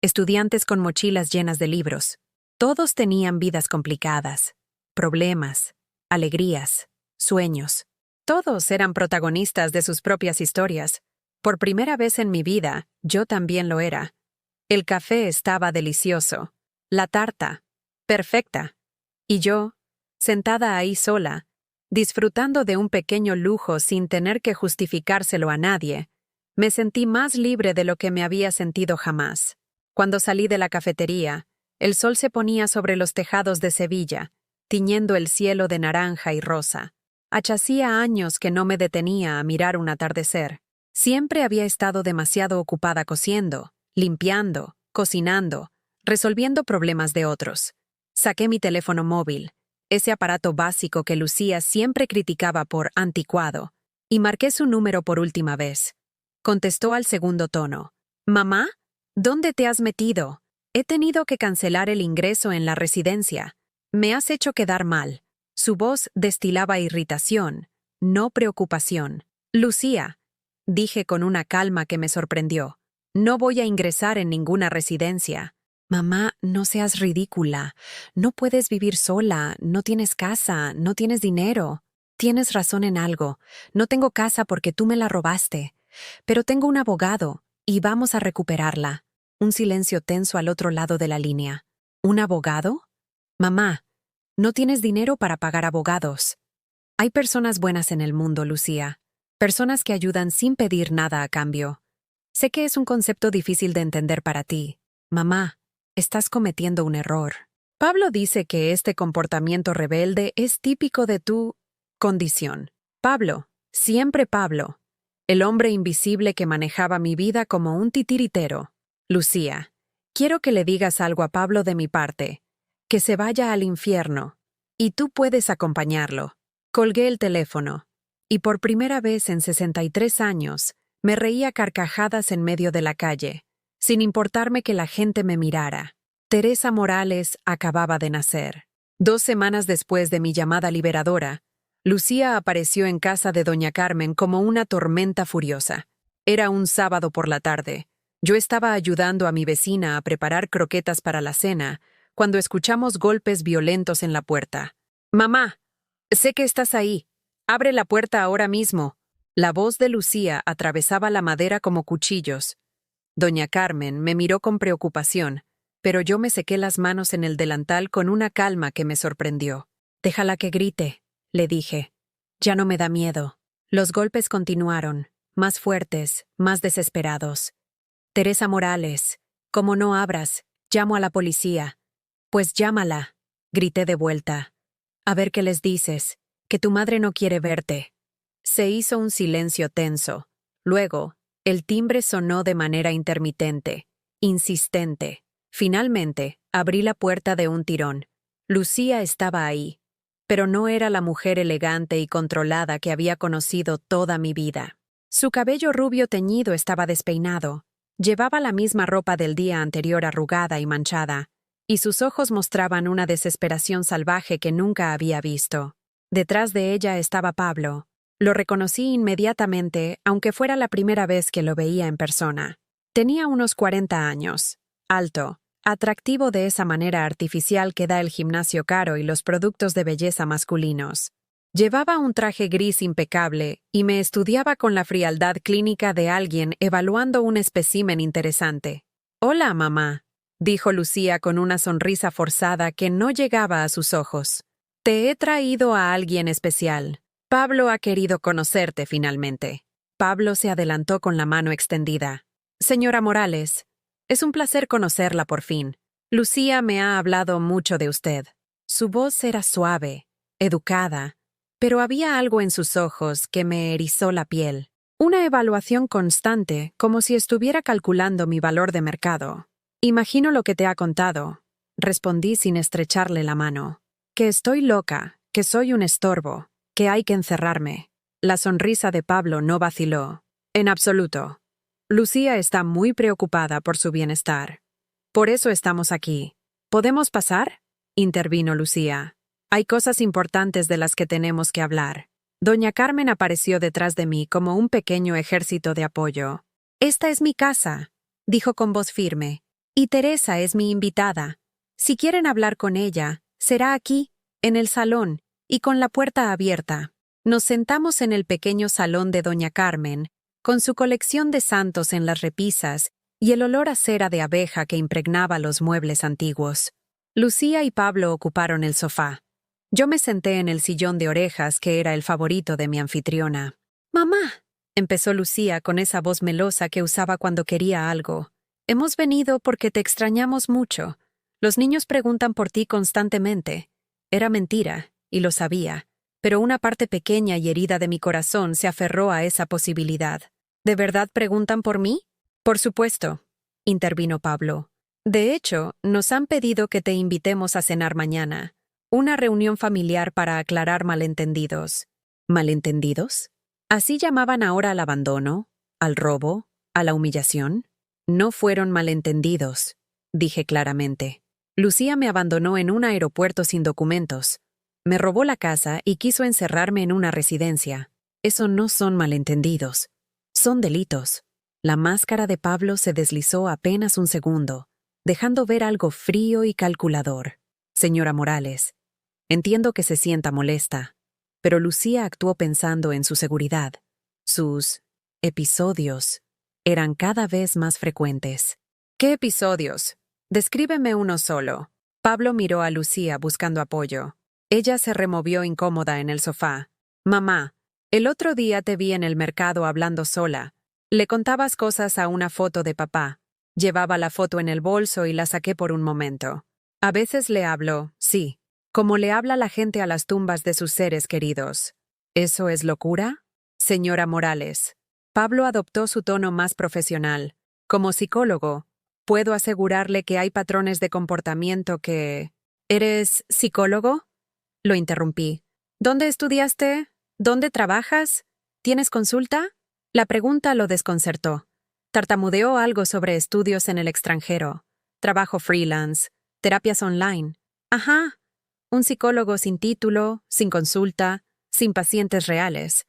estudiantes con mochilas llenas de libros. Todos tenían vidas complicadas, problemas, alegrías, sueños. Todos eran protagonistas de sus propias historias. Por primera vez en mi vida, yo también lo era. El café estaba delicioso. La tarta, perfecta. Y yo, sentada ahí sola, disfrutando de un pequeño lujo sin tener que justificárselo a nadie, me sentí más libre de lo que me había sentido jamás. Cuando salí de la cafetería, el sol se ponía sobre los tejados de Sevilla, tiñendo el cielo de naranja y rosa. Hacía años que no me detenía a mirar un atardecer. Siempre había estado demasiado ocupada cosiendo, limpiando, cocinando, resolviendo problemas de otros. Saqué mi teléfono móvil, ese aparato básico que Lucía siempre criticaba por anticuado, y marqué su número por última vez. Contestó al segundo tono. «¿Mamá? ¿Dónde te has metido? He tenido que cancelar el ingreso en la residencia. Me has hecho quedar mal». Su voz destilaba irritación, no preocupación. «Lucía», dije con una calma que me sorprendió, «no voy a ingresar en ninguna residencia». «Mamá, no seas ridícula. No puedes vivir sola, no tienes casa, no tienes dinero». «Tienes razón en algo. No tengo casa porque tú me la robaste. Pero tengo un abogado, y vamos a recuperarla». Un silencio tenso al otro lado de la línea. «¿Un abogado? Mamá, no tienes dinero para pagar abogados». Hay personas buenas en el mundo, Lucía. Personas que ayudan sin pedir nada a cambio. Sé que es un concepto difícil de entender para ti. Mamá, estás cometiendo un error. Pablo dice que este comportamiento rebelde es típico de tu condición. Pablo, siempre Pablo, el hombre invisible que manejaba mi vida como un titiritero. Lucía, quiero que le digas algo a Pablo de mi parte, que se vaya al infierno, y tú puedes acompañarlo. Colgué el teléfono, y por primera vez en 63 años, me reía a carcajadas en medio de la calle, sin importarme que la gente me mirara. Teresa Morales acababa de nacer. 2 semanas después de mi llamada liberadora, Lucía apareció en casa de doña Carmen como una tormenta furiosa. Era un sábado por la tarde. Yo estaba ayudando a mi vecina a preparar croquetas para la cena, cuando escuchamos golpes violentos en la puerta. «Mamá, sé que estás ahí. Abre la puerta ahora mismo». La voz de Lucía atravesaba la madera como cuchillos. Doña Carmen me miró con preocupación, pero yo me sequé las manos en el delantal con una calma que me sorprendió. «Déjala que grite», le dije. «Ya no me da miedo». Los golpes continuaron, más fuertes, más desesperados. «Teresa Morales, como no abras, llamo a la policía». «Pues llámala», grité de vuelta. «A ver qué les dices, que tu madre no quiere verte». Se hizo un silencio tenso. Luego, el timbre sonó de manera intermitente, insistente. Finalmente, abrí la puerta de un tirón. Lucía estaba ahí, pero no era la mujer elegante y controlada que había conocido toda mi vida. Su cabello rubio teñido estaba despeinado, llevaba la misma ropa del día anterior arrugada y manchada, y sus ojos mostraban una desesperación salvaje que nunca había visto. Detrás de ella estaba Pablo. Lo reconocí inmediatamente, aunque fuera la primera vez que lo veía en persona. Tenía unos 40 años, alto, atractivo de esa manera artificial que da el gimnasio caro y los productos de belleza masculinos. Llevaba un traje gris impecable y me estudiaba con la frialdad clínica de alguien evaluando un espécimen interesante. «Hola, mamá», dijo Lucía con una sonrisa forzada que no llegaba a sus ojos. «Te he traído a alguien especial. Pablo ha querido conocerte finalmente». Pablo se adelantó con la mano extendida. «Señora Morales, es un placer conocerla por fin. Lucía me ha hablado mucho de usted». Su voz era suave, educada, pero había algo en sus ojos que me erizó la piel. Una evaluación constante, como si estuviera calculando mi valor de mercado. «Imagino lo que te ha contado», respondí sin estrecharle la mano. «Que estoy loca, que soy un estorbo, que hay que encerrarme». La sonrisa de Pablo no vaciló. «En absoluto. Lucía está muy preocupada por su bienestar. Por eso estamos aquí. ¿Podemos pasar?», intervino Lucía. «Hay cosas importantes de las que tenemos que hablar». Doña Carmen apareció detrás de mí como un pequeño ejército de apoyo. «Esta es mi casa», dijo con voz firme, «y Teresa es mi invitada. Si quieren hablar con ella, será aquí, en el salón, y con la puerta abierta». Nos sentamos en el pequeño salón de doña Carmen, con su colección de santos en las repisas y el olor a cera de abeja que impregnaba los muebles antiguos. Lucía y Pablo ocuparon el sofá. Yo me senté en el sillón de orejas que era el favorito de mi anfitriona. «Mamá», empezó Lucía con esa voz melosa que usaba cuando quería algo. «Hemos venido porque te extrañamos mucho. Los niños preguntan por ti constantemente». Era mentira, y lo sabía, pero una parte pequeña y herida de mi corazón se aferró a esa posibilidad. «¿De verdad preguntan por mí?». «Por supuesto», intervino Pablo. «De hecho, nos han pedido que te invitemos a cenar mañana. Una reunión familiar para aclarar malentendidos». ¿Malentendidos? ¿Así llamaban ahora al abandono, al robo, a la humillación? «No fueron malentendidos», dije claramente. «Lucía me abandonó en un aeropuerto sin documentos. Me robó la casa y quiso encerrarme en una residencia. Eso no son malentendidos. Son delitos». La máscara de Pablo se deslizó apenas un segundo, dejando ver algo frío y calculador. «Señora Morales, entiendo que se sienta molesta, pero Lucía actuó pensando en su seguridad. Sus episodios eran cada vez más frecuentes». «¿Qué episodios? Descríbeme uno solo». Pablo miró a Lucía buscando apoyo. Ella se removió incómoda en el sofá. «Mamá, el otro día te vi en el mercado hablando sola. Le contabas cosas a una foto de papá. Llevaba la foto en el bolso y la saqué por un momento. A veces le hablo, sí, como le habla la gente a las tumbas de sus seres queridos. ¿Eso es locura? Señora Morales. Pablo adoptó su tono más profesional. Como psicólogo, puedo asegurarle que hay patrones de comportamiento que... ¿Eres psicólogo? Lo interrumpí. ¿Dónde estudiaste? ¿Dónde trabajas? ¿Tienes consulta? La pregunta lo desconcertó. Tartamudeó algo sobre estudios en el extranjero, trabajo freelance, terapias online. Ajá, un psicólogo sin título, sin consulta, sin pacientes reales,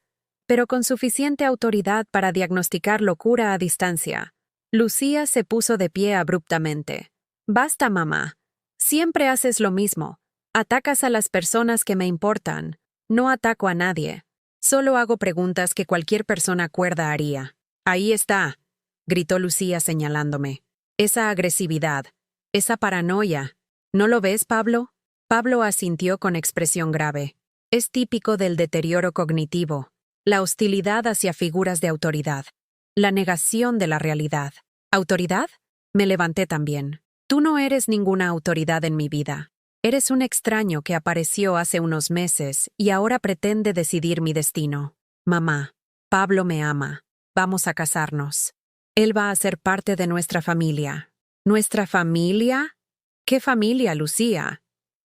pero con suficiente autoridad para diagnosticar locura a distancia. Lucía se puso de pie abruptamente. Basta, mamá. Siempre haces lo mismo. Atacas a las personas que me importan. No ataco a nadie. Solo hago preguntas que cualquier persona cuerda haría. Ahí está, gritó Lucía señalándome. Esa agresividad, esa paranoia. ¿No lo ves, Pablo? Pablo asintió con expresión grave. Es típico del deterioro cognitivo, la hostilidad hacia figuras de autoridad, la negación de la realidad. ¿Autoridad? Me levanté también. Tú no eres ninguna autoridad en mi vida. Eres un extraño que apareció hace unos meses y ahora pretende decidir mi destino. Mamá, Pablo me ama. Vamos a casarnos. Él va a ser parte de nuestra familia. ¿Nuestra familia? ¿Qué familia, Lucía?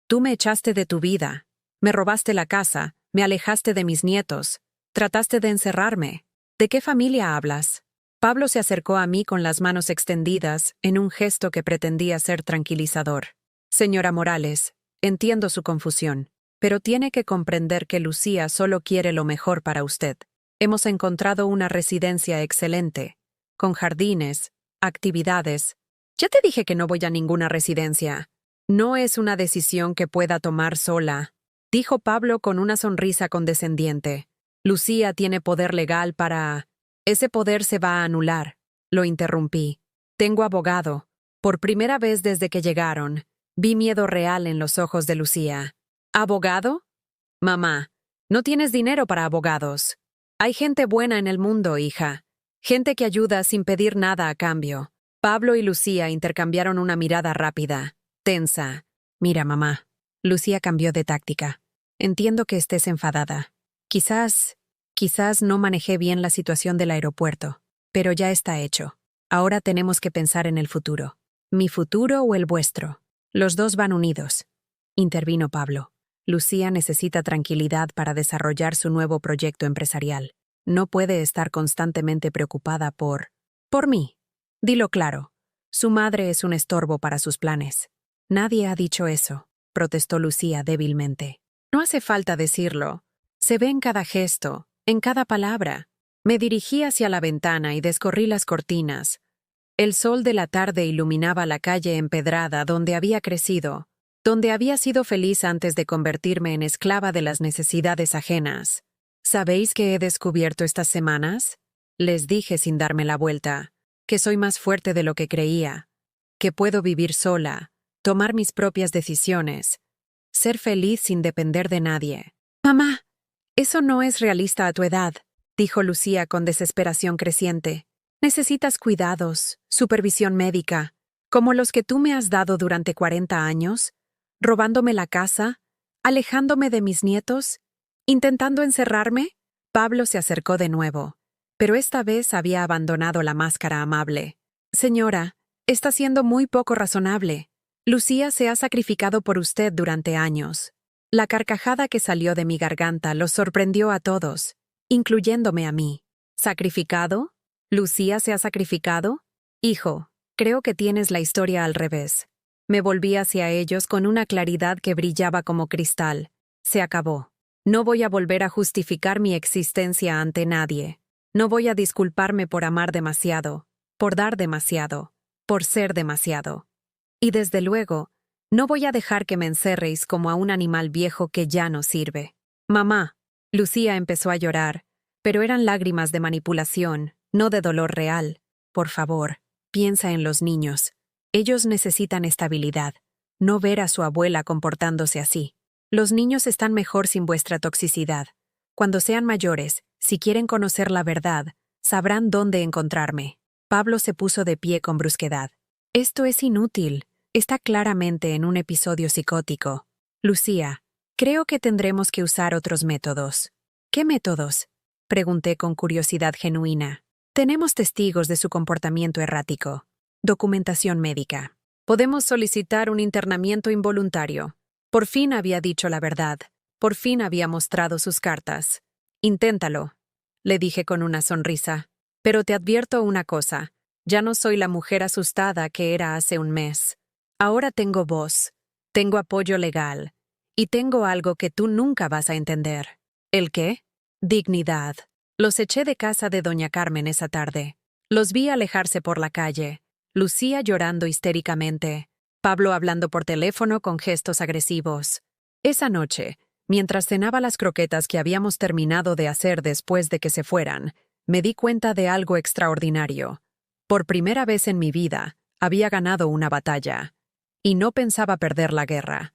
Tú me echaste de tu vida. Me robaste la casa, me alejaste de mis nietos. Trataste de encerrarme. ¿De qué familia hablas? Pablo se acercó a mí con las manos extendidas en un gesto que pretendía ser tranquilizador. Señora Morales, entiendo su confusión, pero tiene que comprender que Lucía solo quiere lo mejor para usted. Hemos encontrado una residencia excelente, con jardines, actividades. Ya te dije que no voy a ninguna residencia. No es una decisión que pueda tomar sola, dijo Pablo con una sonrisa condescendiente. Lucía tiene poder legal para... Ese poder se va a anular. Lo interrumpí. Tengo abogado. Por primera vez desde que llegaron, vi miedo real en los ojos de Lucía. ¿Abogado? Mamá, no tienes dinero para abogados. Hay gente buena en el mundo, hija. Gente que ayuda sin pedir nada a cambio. Pablo y Lucía intercambiaron una mirada rápida, tensa. Mira, mamá. Lucía cambió de táctica. Entiendo que estés enfadada. Quizás no manejé bien la situación del aeropuerto, pero ya está hecho. Ahora tenemos que pensar en el futuro. ¿Mi futuro o el vuestro? Los dos van unidos. Intervino Pablo. Lucía necesita tranquilidad para desarrollar su nuevo proyecto empresarial. No puede estar constantemente preocupada por mí. Dilo claro. Su madre es un estorbo para sus planes. Nadie ha dicho eso, protestó Lucía débilmente. No hace falta decirlo. Se ve en cada gesto, en cada palabra. Me dirigí hacia la ventana y descorrí las cortinas. El sol de la tarde iluminaba la calle empedrada donde había crecido, donde había sido feliz antes de convertirme en esclava de las necesidades ajenas. ¿Sabéis qué he descubierto estas semanas? Les dije sin darme la vuelta, que soy más fuerte de lo que creía, que puedo vivir sola, tomar mis propias decisiones, ser feliz sin depender de nadie. Mamá, eso no es realista a tu edad, dijo Lucía con desesperación creciente. Necesitas cuidados, supervisión médica, como los que tú me has dado durante 40 años, robándome la casa, alejándome de mis nietos, intentando encerrarme. Pablo se acercó de nuevo, pero esta vez había abandonado la máscara amable. Señora, está siendo muy poco razonable. Lucía se ha sacrificado por usted durante años. La carcajada que salió de mi garganta los sorprendió a todos, incluyéndome a mí. ¿Sacrificado? ¿Lucía se ha sacrificado? Hijo, creo que tienes la historia al revés. Me volví hacia ellos con una claridad que brillaba como cristal. Se acabó. No voy a volver a justificar mi existencia ante nadie. No voy a disculparme por amar demasiado, por dar demasiado, por ser demasiado. Y desde luego, no voy a dejar que me encerréis como a un animal viejo que ya no sirve. Mamá, Lucía empezó a llorar, pero eran lágrimas de manipulación, no de dolor real. Por favor, piensa en los niños. Ellos necesitan estabilidad, no ver a su abuela comportándose así. Los niños están mejor sin vuestra toxicidad. Cuando sean mayores, si quieren conocer la verdad, sabrán dónde encontrarme. Pablo se puso de pie con brusquedad. Esto es inútil. Está claramente en un episodio psicótico. Lucía, creo que tendremos que usar otros métodos. ¿Qué métodos? Pregunté con curiosidad genuina. Tenemos testigos de su comportamiento errático. Documentación médica. Podemos solicitar un internamiento involuntario. Por fin había dicho la verdad. Por fin había mostrado sus cartas. Inténtalo, le dije con una sonrisa. Pero te advierto una cosa. Ya no soy la mujer asustada que era hace un mes. Ahora tengo voz, tengo apoyo legal, y tengo algo que tú nunca vas a entender. ¿El qué? Dignidad. Los eché de casa de doña Carmen esa tarde. Los vi alejarse por la calle, Lucía llorando histéricamente, Pablo hablando por teléfono con gestos agresivos. Esa noche, mientras cenaba las croquetas que habíamos terminado de hacer después de que se fueran, me di cuenta de algo extraordinario. Por primera vez en mi vida, había ganado una batalla. Y no pensaba perder la guerra.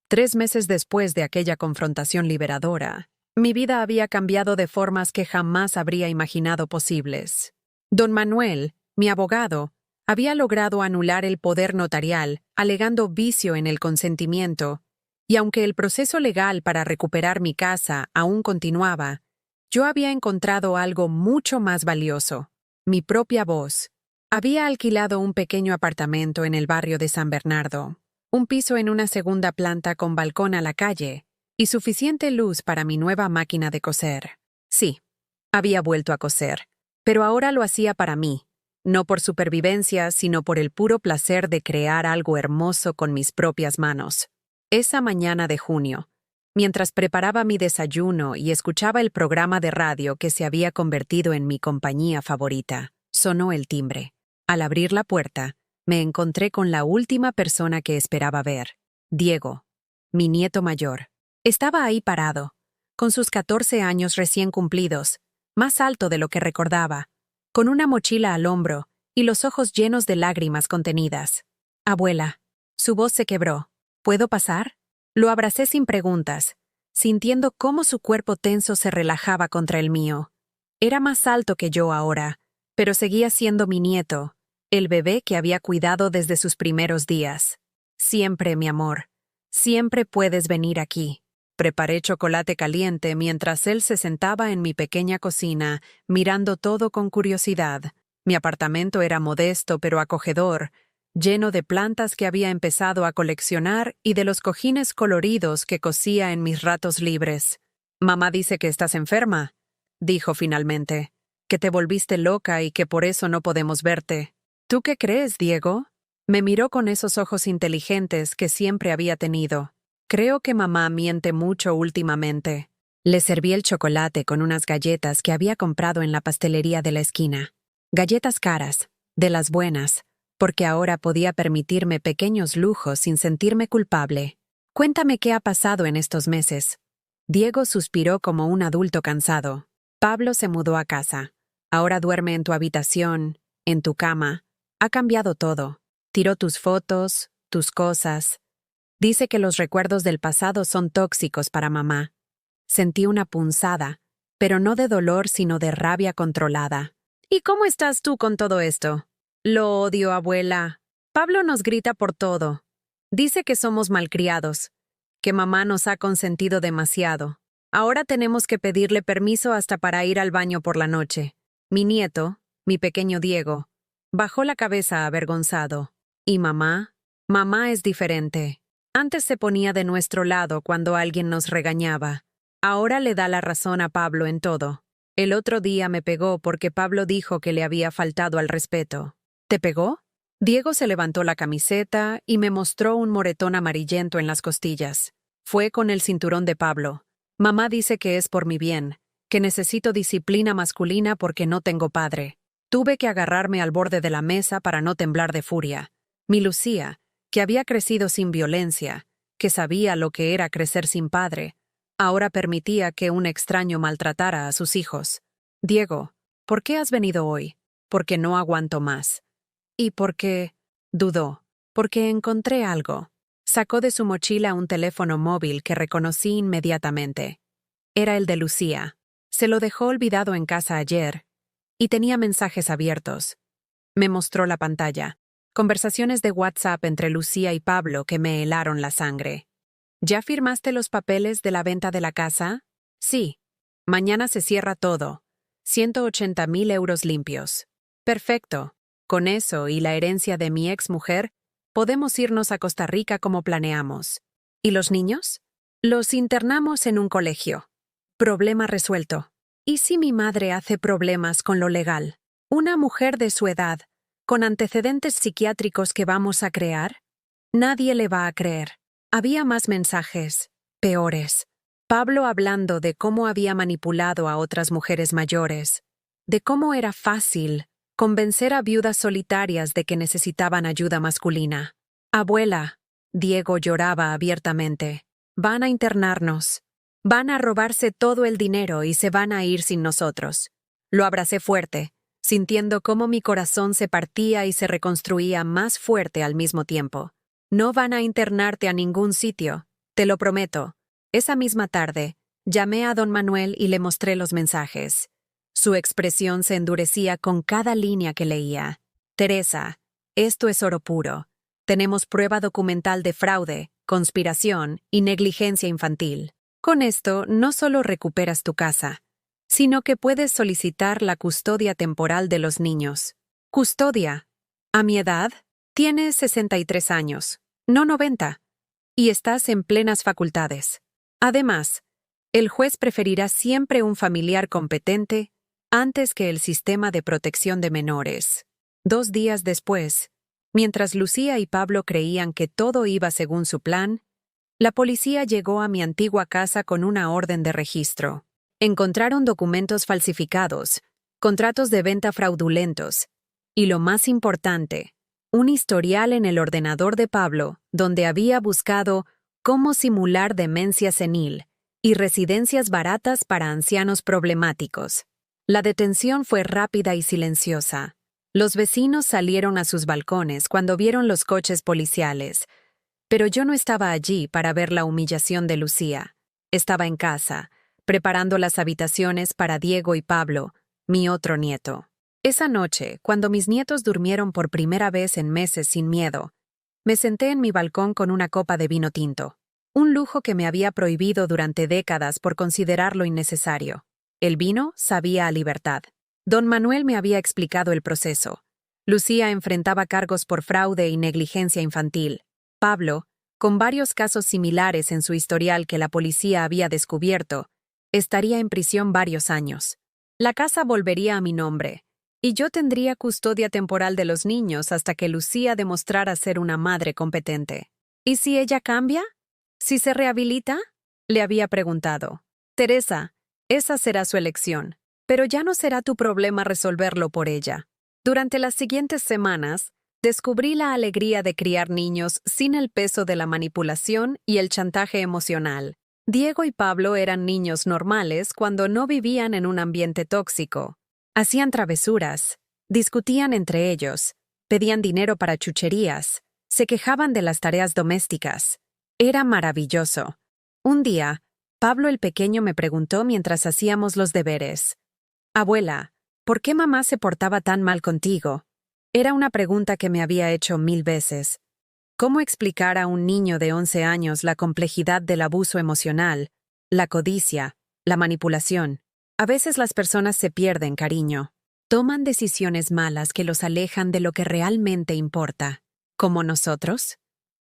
3 meses después de aquella confrontación liberadora, mi vida había cambiado de formas que jamás habría imaginado posibles. Don Manuel, mi abogado, había logrado anular el poder notarial, alegando vicio en el consentimiento, y aunque el proceso legal para recuperar mi casa aún continuaba, yo había encontrado algo mucho más valioso: mi propia voz. Había alquilado un pequeño apartamento en el barrio de San Bernardo, un piso en una segunda planta con balcón a la calle y suficiente luz para mi nueva máquina de coser. Sí, había vuelto a coser, pero ahora lo hacía para mí, no por supervivencia, sino por el puro placer de crear algo hermoso con mis propias manos. Esa mañana de junio, mientras preparaba mi desayuno y escuchaba el programa de radio que se había convertido en mi compañía favorita, sonó el timbre. Al abrir la puerta, me encontré con la última persona que esperaba ver: Diego, mi nieto mayor. Estaba ahí parado, con sus 14 años recién cumplidos, más alto de lo que recordaba, con una mochila al hombro y los ojos llenos de lágrimas contenidas. Abuela. Su voz se quebró. ¿Puedo pasar? Lo abracé sin preguntas, sintiendo cómo su cuerpo tenso se relajaba contra el mío. Era más alto que yo ahora, pero seguía siendo mi nieto, el bebé que había cuidado desde sus primeros días. Siempre, mi amor, siempre puedes venir aquí. Preparé chocolate caliente mientras él se sentaba en mi pequeña cocina, mirando todo con curiosidad. Mi apartamento era modesto pero acogedor, lleno de plantas que había empezado a coleccionar y de los cojines coloridos que cosía en mis ratos libres. «Mamá dice que estás enferma», dijo finalmente, «que te volviste loca y que por eso no podemos verte». «¿Tú qué crees, Diego?» Me miró con esos ojos inteligentes que siempre había tenido. «Creo que mamá miente mucho últimamente». Le serví el chocolate con unas galletas que había comprado en la pastelería de la esquina. Galletas caras, de las buenas, porque ahora podía permitirme pequeños lujos sin sentirme culpable. «Cuéntame qué ha pasado en estos meses». Diego suspiró como un adulto cansado. «Pablo se mudó a casa. Ahora duerme en tu habitación, en tu cama. Ha cambiado todo. Tiró tus fotos, tus cosas. Dice que los recuerdos del pasado son tóxicos para mamá». Sentí una punzada, pero no de dolor sino de rabia controlada. «¿Y cómo estás tú con todo esto?» «Lo odio, abuela. Pablo nos grita por todo. Dice que somos malcriados, que mamá nos ha consentido demasiado. Ahora tenemos que pedirle permiso hasta para ir al baño por la noche». Mi nieto, mi pequeño Diego, bajó la cabeza avergonzado. «¿Y mamá?» «Mamá es diferente. Antes se ponía de nuestro lado cuando alguien nos regañaba. Ahora le da la razón a Pablo en todo. El otro día me pegó porque Pablo dijo que le había faltado al respeto». «¿Te pegó?» Diego se levantó la camiseta y me mostró un moretón amarillento en las costillas. Fue con el cinturón de Pablo. «Mamá dice que es por mi bien, que necesito disciplina masculina porque no tengo padre». Tuve que agarrarme al borde de la mesa para no temblar de furia. Mi Lucía, que había crecido sin violencia, que sabía lo que era crecer sin padre, ahora permitía que un extraño maltratara a sus hijos. «Diego, ¿por qué has venido hoy?» «Porque no aguanto más». «¿Y por qué?» Dudó. «Porque encontré algo». Sacó de su mochila un teléfono móvil que reconocí inmediatamente. Era el de Lucía. Se lo dejó olvidado en casa ayer y tenía mensajes abiertos. Me mostró la pantalla. Conversaciones de WhatsApp entre Lucía y Pablo que me helaron la sangre. ¿Ya firmaste los papeles de la venta de la casa? Sí. Mañana se cierra todo. 180.000 euros limpios. Perfecto. Con eso y la herencia de mi exmujer, podemos irnos a Costa Rica como planeamos. ¿Y los niños? Los internamos en un colegio. Problema resuelto. ¿Y si mi madre hace problemas con lo legal? ¿Una mujer de su edad, con antecedentes psiquiátricos que vamos a crear? Nadie le va a creer. Había más mensajes, peores. Pablo hablando de cómo había manipulado a otras mujeres mayores, de cómo era fácil convencer a viudas solitarias de que necesitaban ayuda masculina. Abuela, Diego lloraba abiertamente. Van a internarnos. Van a robarse todo el dinero y se van a ir sin nosotros. Lo abracé fuerte, sintiendo cómo mi corazón se partía y se reconstruía más fuerte al mismo tiempo. No van a internarte a ningún sitio, te lo prometo. Esa misma tarde, llamé a don Manuel y le mostré los mensajes. Su expresión se endurecía con cada línea que leía. Teresa, esto es oro puro. Tenemos prueba documental de fraude, conspiración y negligencia infantil. Con esto no solo recuperas tu casa, sino que puedes solicitar la custodia temporal de los niños. Custodia. A mi edad, tienes 63 años, no 90, y estás en plenas facultades. Además, el juez preferirá siempre un familiar competente antes que el sistema de protección de menores. 2 días después, mientras Lucía y Pablo creían que todo iba según su plan, la policía llegó a mi antigua casa con una orden de registro. Encontraron documentos falsificados, contratos de venta fraudulentos y, lo más importante, un historial en el ordenador de Pablo donde había buscado cómo simular demencia senil y residencias baratas para ancianos problemáticos. La detención fue rápida y silenciosa. Los vecinos salieron a sus balcones cuando vieron los coches policiales, pero yo no estaba allí para ver la humillación de Lucía. Estaba en casa, preparando las habitaciones para Diego y Pablo, mi otro nieto. Esa noche, cuando mis nietos durmieron por primera vez en meses sin miedo, me senté en mi balcón con una copa de vino tinto, un lujo que me había prohibido durante décadas por considerarlo innecesario. El vino sabía a libertad. Don Manuel me había explicado el proceso. Lucía enfrentaba cargos por fraude y negligencia infantil. Pablo, con varios casos similares en su historial que la policía había descubierto, estaría en prisión varios años. La casa volvería a mi nombre, y yo tendría custodia temporal de los niños hasta que Lucía demostrara ser una madre competente. ¿Y si ella cambia? ¿Si se rehabilita? Le había preguntado. Teresa, esa será su elección, pero ya no será tu problema resolverlo por ella. Durante las siguientes semanas, descubrí la alegría de criar niños sin el peso de la manipulación y el chantaje emocional. Diego y Pablo eran niños normales cuando no vivían en un ambiente tóxico. Hacían travesuras, discutían entre ellos, pedían dinero para chucherías, se quejaban de las tareas domésticas. Era maravilloso. Un día, Pablo el pequeño me preguntó mientras hacíamos los deberes. Abuela, ¿por qué mamá se portaba tan mal contigo? Era una pregunta que me había hecho 1000 veces. ¿Cómo explicar a un niño de 11 años la complejidad del abuso emocional, la codicia, la manipulación? A veces las personas se pierden, cariño. Toman decisiones malas que los alejan de lo que realmente importa. ¿Como nosotros?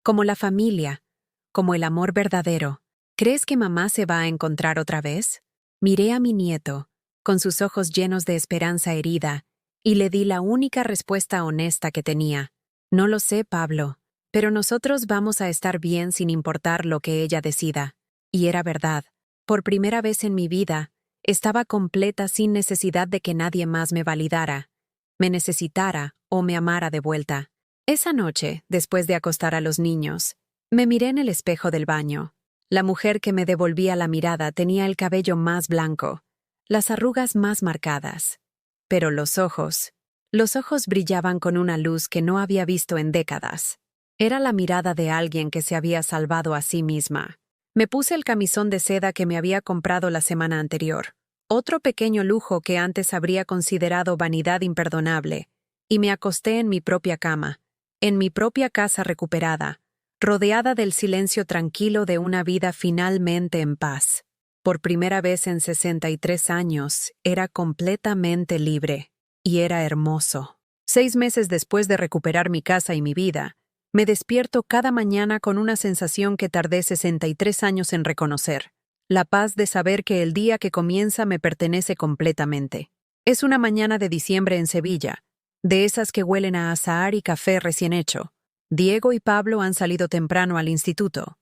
Como la familia, como el amor verdadero. ¿Crees que mamá se va a encontrar otra vez? Miré a mi nieto, con sus ojos llenos de esperanza herida, y le di la única respuesta honesta que tenía. No lo sé, Pablo, pero nosotros vamos a estar bien sin importar lo que ella decida. Y era verdad. Por primera vez en mi vida, estaba completa sin necesidad de que nadie más me validara, me necesitara o me amara de vuelta. Esa noche, después de acostar a los niños, me miré en el espejo del baño. La mujer que me devolvía la mirada tenía el cabello más blanco, las arrugas más marcadas. Pero los ojos brillaban con una luz que no había visto en décadas. Era la mirada de alguien que se había salvado a sí misma. Me puse el camisón de seda que me había comprado la semana anterior, otro pequeño lujo que antes habría considerado vanidad imperdonable, y me acosté en mi propia cama, en mi propia casa recuperada, rodeada del silencio tranquilo de una vida finalmente en paz. Por primera vez en 63 años, era completamente libre, y era hermoso. 6 meses después de recuperar mi casa y mi vida, me despierto cada mañana con una sensación que tardé 63 años en reconocer. La paz de saber que el día que comienza me pertenece completamente. Es una mañana de diciembre en Sevilla, de esas que huelen a azahar y café recién hecho. Diego y Pablo han salido temprano al instituto.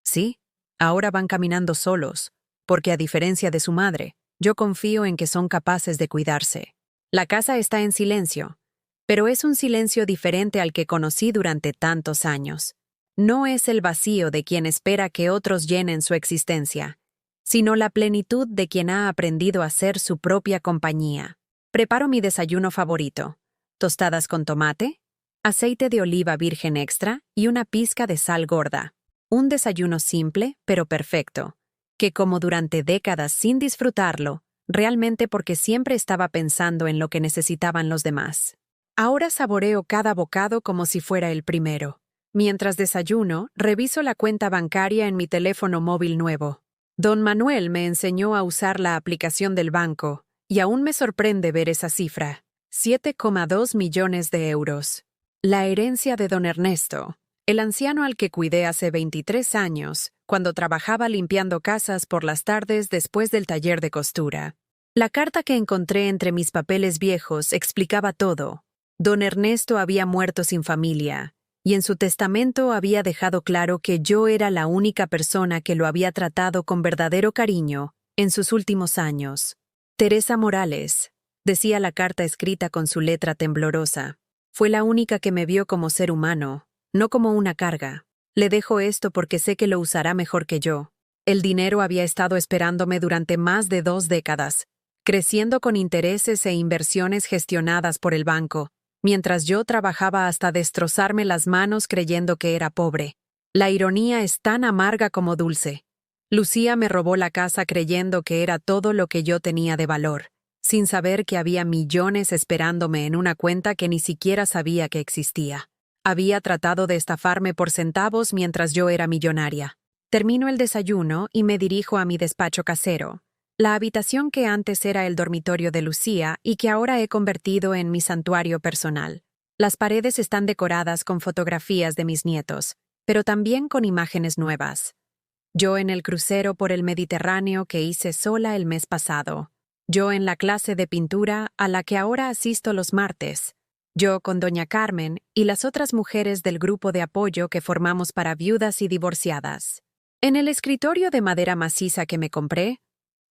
Sí, ahora van caminando solos, porque a diferencia de su madre, yo confío en que son capaces de cuidarse. La casa está en silencio, pero es un silencio diferente al que conocí durante tantos años. No es el vacío de quien espera que otros llenen su existencia, sino la plenitud de quien ha aprendido a ser su propia compañía. Preparo mi desayuno favorito: tostadas con tomate, aceite de oliva virgen extra y una pizca de sal gorda. Un desayuno simple, pero perfecto, que como durante décadas sin disfrutarlo, realmente porque siempre estaba pensando en lo que necesitaban los demás. Ahora saboreo cada bocado como si fuera el primero. Mientras desayuno, reviso la cuenta bancaria en mi teléfono móvil nuevo. Don Manuel me enseñó a usar la aplicación del banco, y aún me sorprende ver esa cifra: 7,2 millones de euros. La herencia de don Ernesto, el anciano al que cuidé hace 23 años, cuando trabajaba limpiando casas por las tardes después del taller de costura. La carta que encontré entre mis papeles viejos explicaba todo. Don Ernesto había muerto sin familia, y en su testamento había dejado claro que yo era la única persona que lo había tratado con verdadero cariño en sus últimos años. Teresa Morales, decía la carta escrita con su letra temblorosa, fue la única que me vio como ser humano, no como una carga. Le dejo esto porque sé que lo usará mejor que yo. El dinero había estado esperándome durante más de 2 décadas, creciendo con intereses e inversiones gestionadas por el banco, mientras yo trabajaba hasta destrozarme las manos creyendo que era pobre. La ironía es tan amarga como dulce. Lucía me robó la casa creyendo que era todo lo que yo tenía de valor, sin saber que había millones esperándome en una cuenta que ni siquiera sabía que existía. Había tratado de estafarme por centavos mientras yo era millonaria. Termino el desayuno y me dirijo a mi despacho casero, la habitación que antes era el dormitorio de Lucía y que ahora he convertido en mi santuario personal. Las paredes están decoradas con fotografías de mis nietos, pero también con imágenes nuevas. Yo en el crucero por el Mediterráneo que hice sola el mes pasado. Yo en la clase de pintura a la que ahora asisto los martes. Yo con doña Carmen y las otras mujeres del grupo de apoyo que formamos para viudas y divorciadas. En el escritorio de madera maciza que me compré,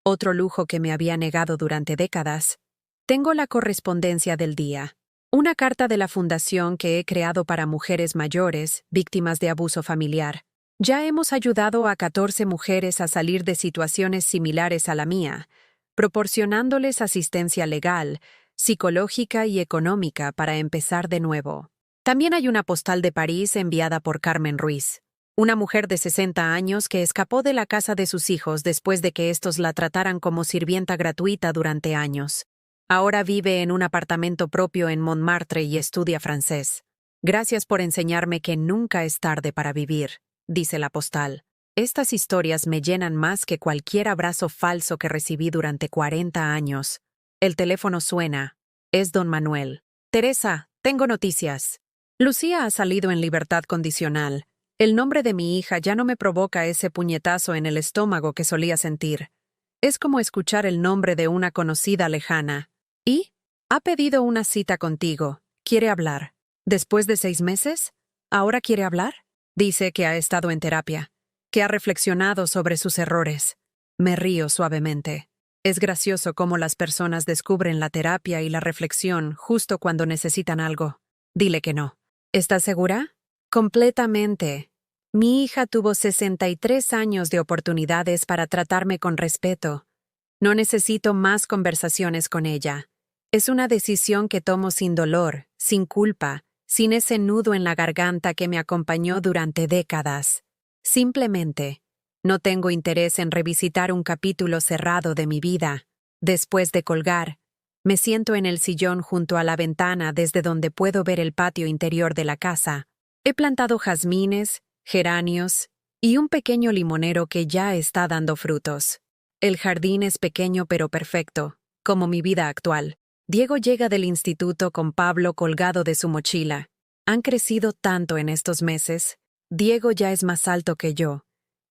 otro lujo que me había negado durante décadas, tengo la correspondencia del día. Una carta de la fundación que he creado para mujeres mayores, víctimas de abuso familiar. Ya hemos ayudado a 14 mujeres a salir de situaciones similares a la mía, proporcionándoles asistencia legal, psicológica y económica para empezar de nuevo. También hay una postal de París enviada por Carmen Ruiz, una mujer de 60 años que escapó de la casa de sus hijos después de que estos la trataran como sirvienta gratuita durante años. Ahora vive en un apartamento propio en Montmartre y estudia francés. Gracias por enseñarme que nunca es tarde para vivir, dice la postal. Estas historias me llenan más que cualquier abrazo falso que recibí durante 40 años. El teléfono suena. Es don Manuel. Teresa, tengo noticias. Lucía ha salido en libertad condicional. El nombre de mi hija ya no me provoca ese puñetazo en el estómago que solía sentir. Es como escuchar el nombre de una conocida lejana. ¿Y? Ha pedido una cita contigo. Quiere hablar. ¿Después de 6 meses? ¿Ahora quiere hablar? Dice que ha estado en terapia, que ha reflexionado sobre sus errores. Me río suavemente. Es gracioso cómo las personas descubren la terapia y la reflexión justo cuando necesitan algo. Dile que no. ¿Estás segura? Completamente. Mi hija tuvo 63 años de oportunidades para tratarme con respeto. No necesito más conversaciones con ella. Es una decisión que tomo sin dolor, sin culpa, sin ese nudo en la garganta que me acompañó durante décadas. Simplemente, no tengo interés en revisitar un capítulo cerrado de mi vida. Después de colgar, Me siento en el sillón junto a la ventana desde donde puedo ver el patio interior de la casa. He plantado jazmines, geranios y un pequeño limonero que ya está dando frutos. El jardín es pequeño pero perfecto, como mi vida actual. Diego llega del instituto con Pablo colgado de su mochila. Han crecido tanto en estos meses. Diego ya es más alto que yo.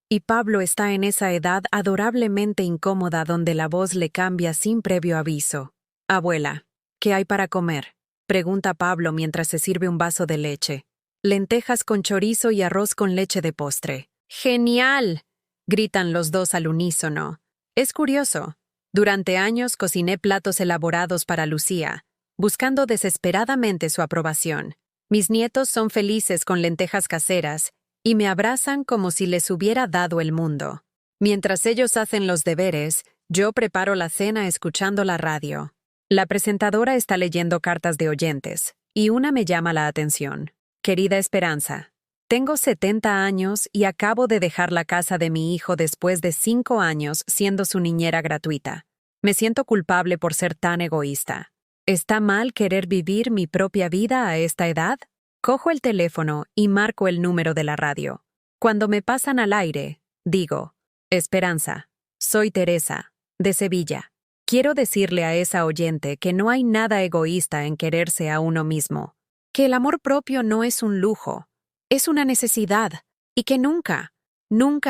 Y Pablo está en esa edad adorablemente incómoda donde la voz le cambia sin previo aviso. Abuela, ¿qué hay para comer?, pregunta Pablo mientras se sirve un vaso de leche. Lentejas con chorizo y arroz con leche de postre. ¡Genial!, gritan los dos al unísono. Es curioso. Durante años cociné platos elaborados para Lucía, buscando desesperadamente su aprobación. Mis nietos son felices con lentejas caseras y me abrazan como si les hubiera dado el mundo. Mientras ellos hacen los deberes, yo preparo la cena escuchando la radio. La presentadora está leyendo cartas de oyentes, y una me llama la atención. Querida Esperanza, tengo 70 años y acabo de dejar la casa de mi hijo después de 5 años siendo su niñera gratuita. Me siento culpable por ser tan egoísta. ¿Está mal querer vivir mi propia vida a esta edad? Cojo el teléfono y marco el número de la radio. Cuando me pasan al aire, digo: Esperanza, soy Teresa, de Sevilla. Quiero decirle a esa oyente que no hay nada egoísta en quererse a uno mismo, que el amor propio no es un lujo, es una necesidad, y que nunca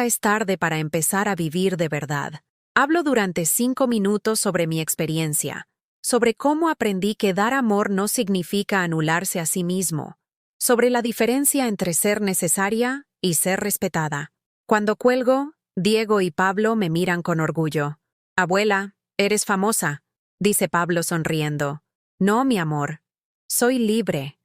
es tarde para empezar a vivir de verdad. Hablo durante 5 minutos sobre mi experiencia, sobre cómo aprendí que dar amor no significa anularse a sí mismo, sobre la diferencia entre ser necesaria y ser respetada. Cuando cuelgo, Diego y Pablo me miran con orgullo. Abuela, eres famosa, dice Pablo sonriendo. No, mi amor. Soy libre,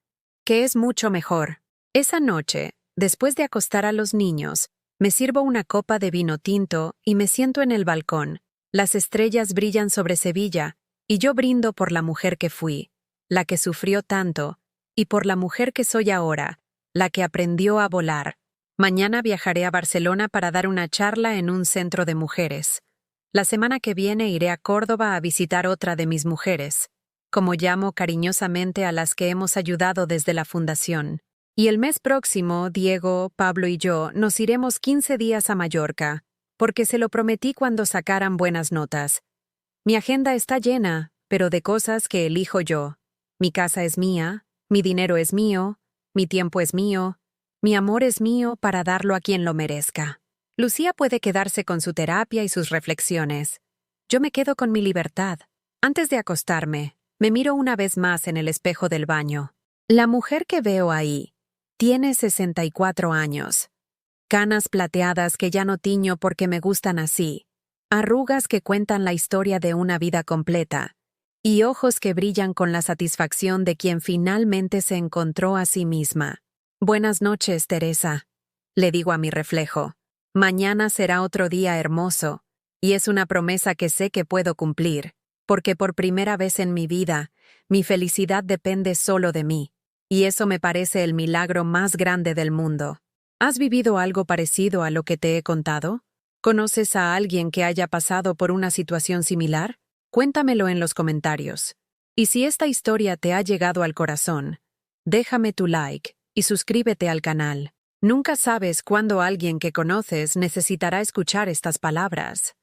que es mucho mejor. Esa noche, después de acostar a los niños, me sirvo una copa de vino tinto y me siento en el balcón. Las estrellas brillan sobre Sevilla y yo brindo por la mujer que fui, la que sufrió tanto, y por la mujer que soy ahora, la que aprendió a volar. Mañana viajaré a Barcelona para dar una charla en un centro de mujeres. La semana que viene iré a Córdoba a visitar otra de mis mujeres, como llamo cariñosamente a las que hemos ayudado desde la fundación. Y el mes próximo, Diego, Pablo y yo nos iremos 15 días a Mallorca, porque se lo prometí cuando sacaran buenas notas. Mi agenda está llena, pero de cosas que elijo yo. Mi casa es mía, mi dinero es mío, mi tiempo es mío, mi amor es mío para darlo a quien lo merezca. Lucía puede quedarse con su terapia y sus reflexiones. Yo me quedo con mi libertad. Antes de acostarme, me miro una vez más en el espejo del baño. La mujer que veo ahí tiene 64 años. Canas plateadas que ya no tiño porque me gustan así. Arrugas que cuentan la historia de una vida completa. Y ojos que brillan con la satisfacción de quien finalmente se encontró a sí misma. Buenas noches, Teresa, le digo a mi reflejo. Mañana será otro día hermoso, y es una promesa que sé que puedo cumplir, porque por primera vez en mi vida, mi felicidad depende solo de mí, y eso me parece el milagro más grande del mundo. ¿Has vivido algo parecido a lo que te he contado? ¿Conoces a alguien que haya pasado por una situación similar? Cuéntamelo en los comentarios. Y si esta historia te ha llegado al corazón, déjame tu like y suscríbete al canal. Nunca sabes cuándo alguien que conoces necesitará escuchar estas palabras.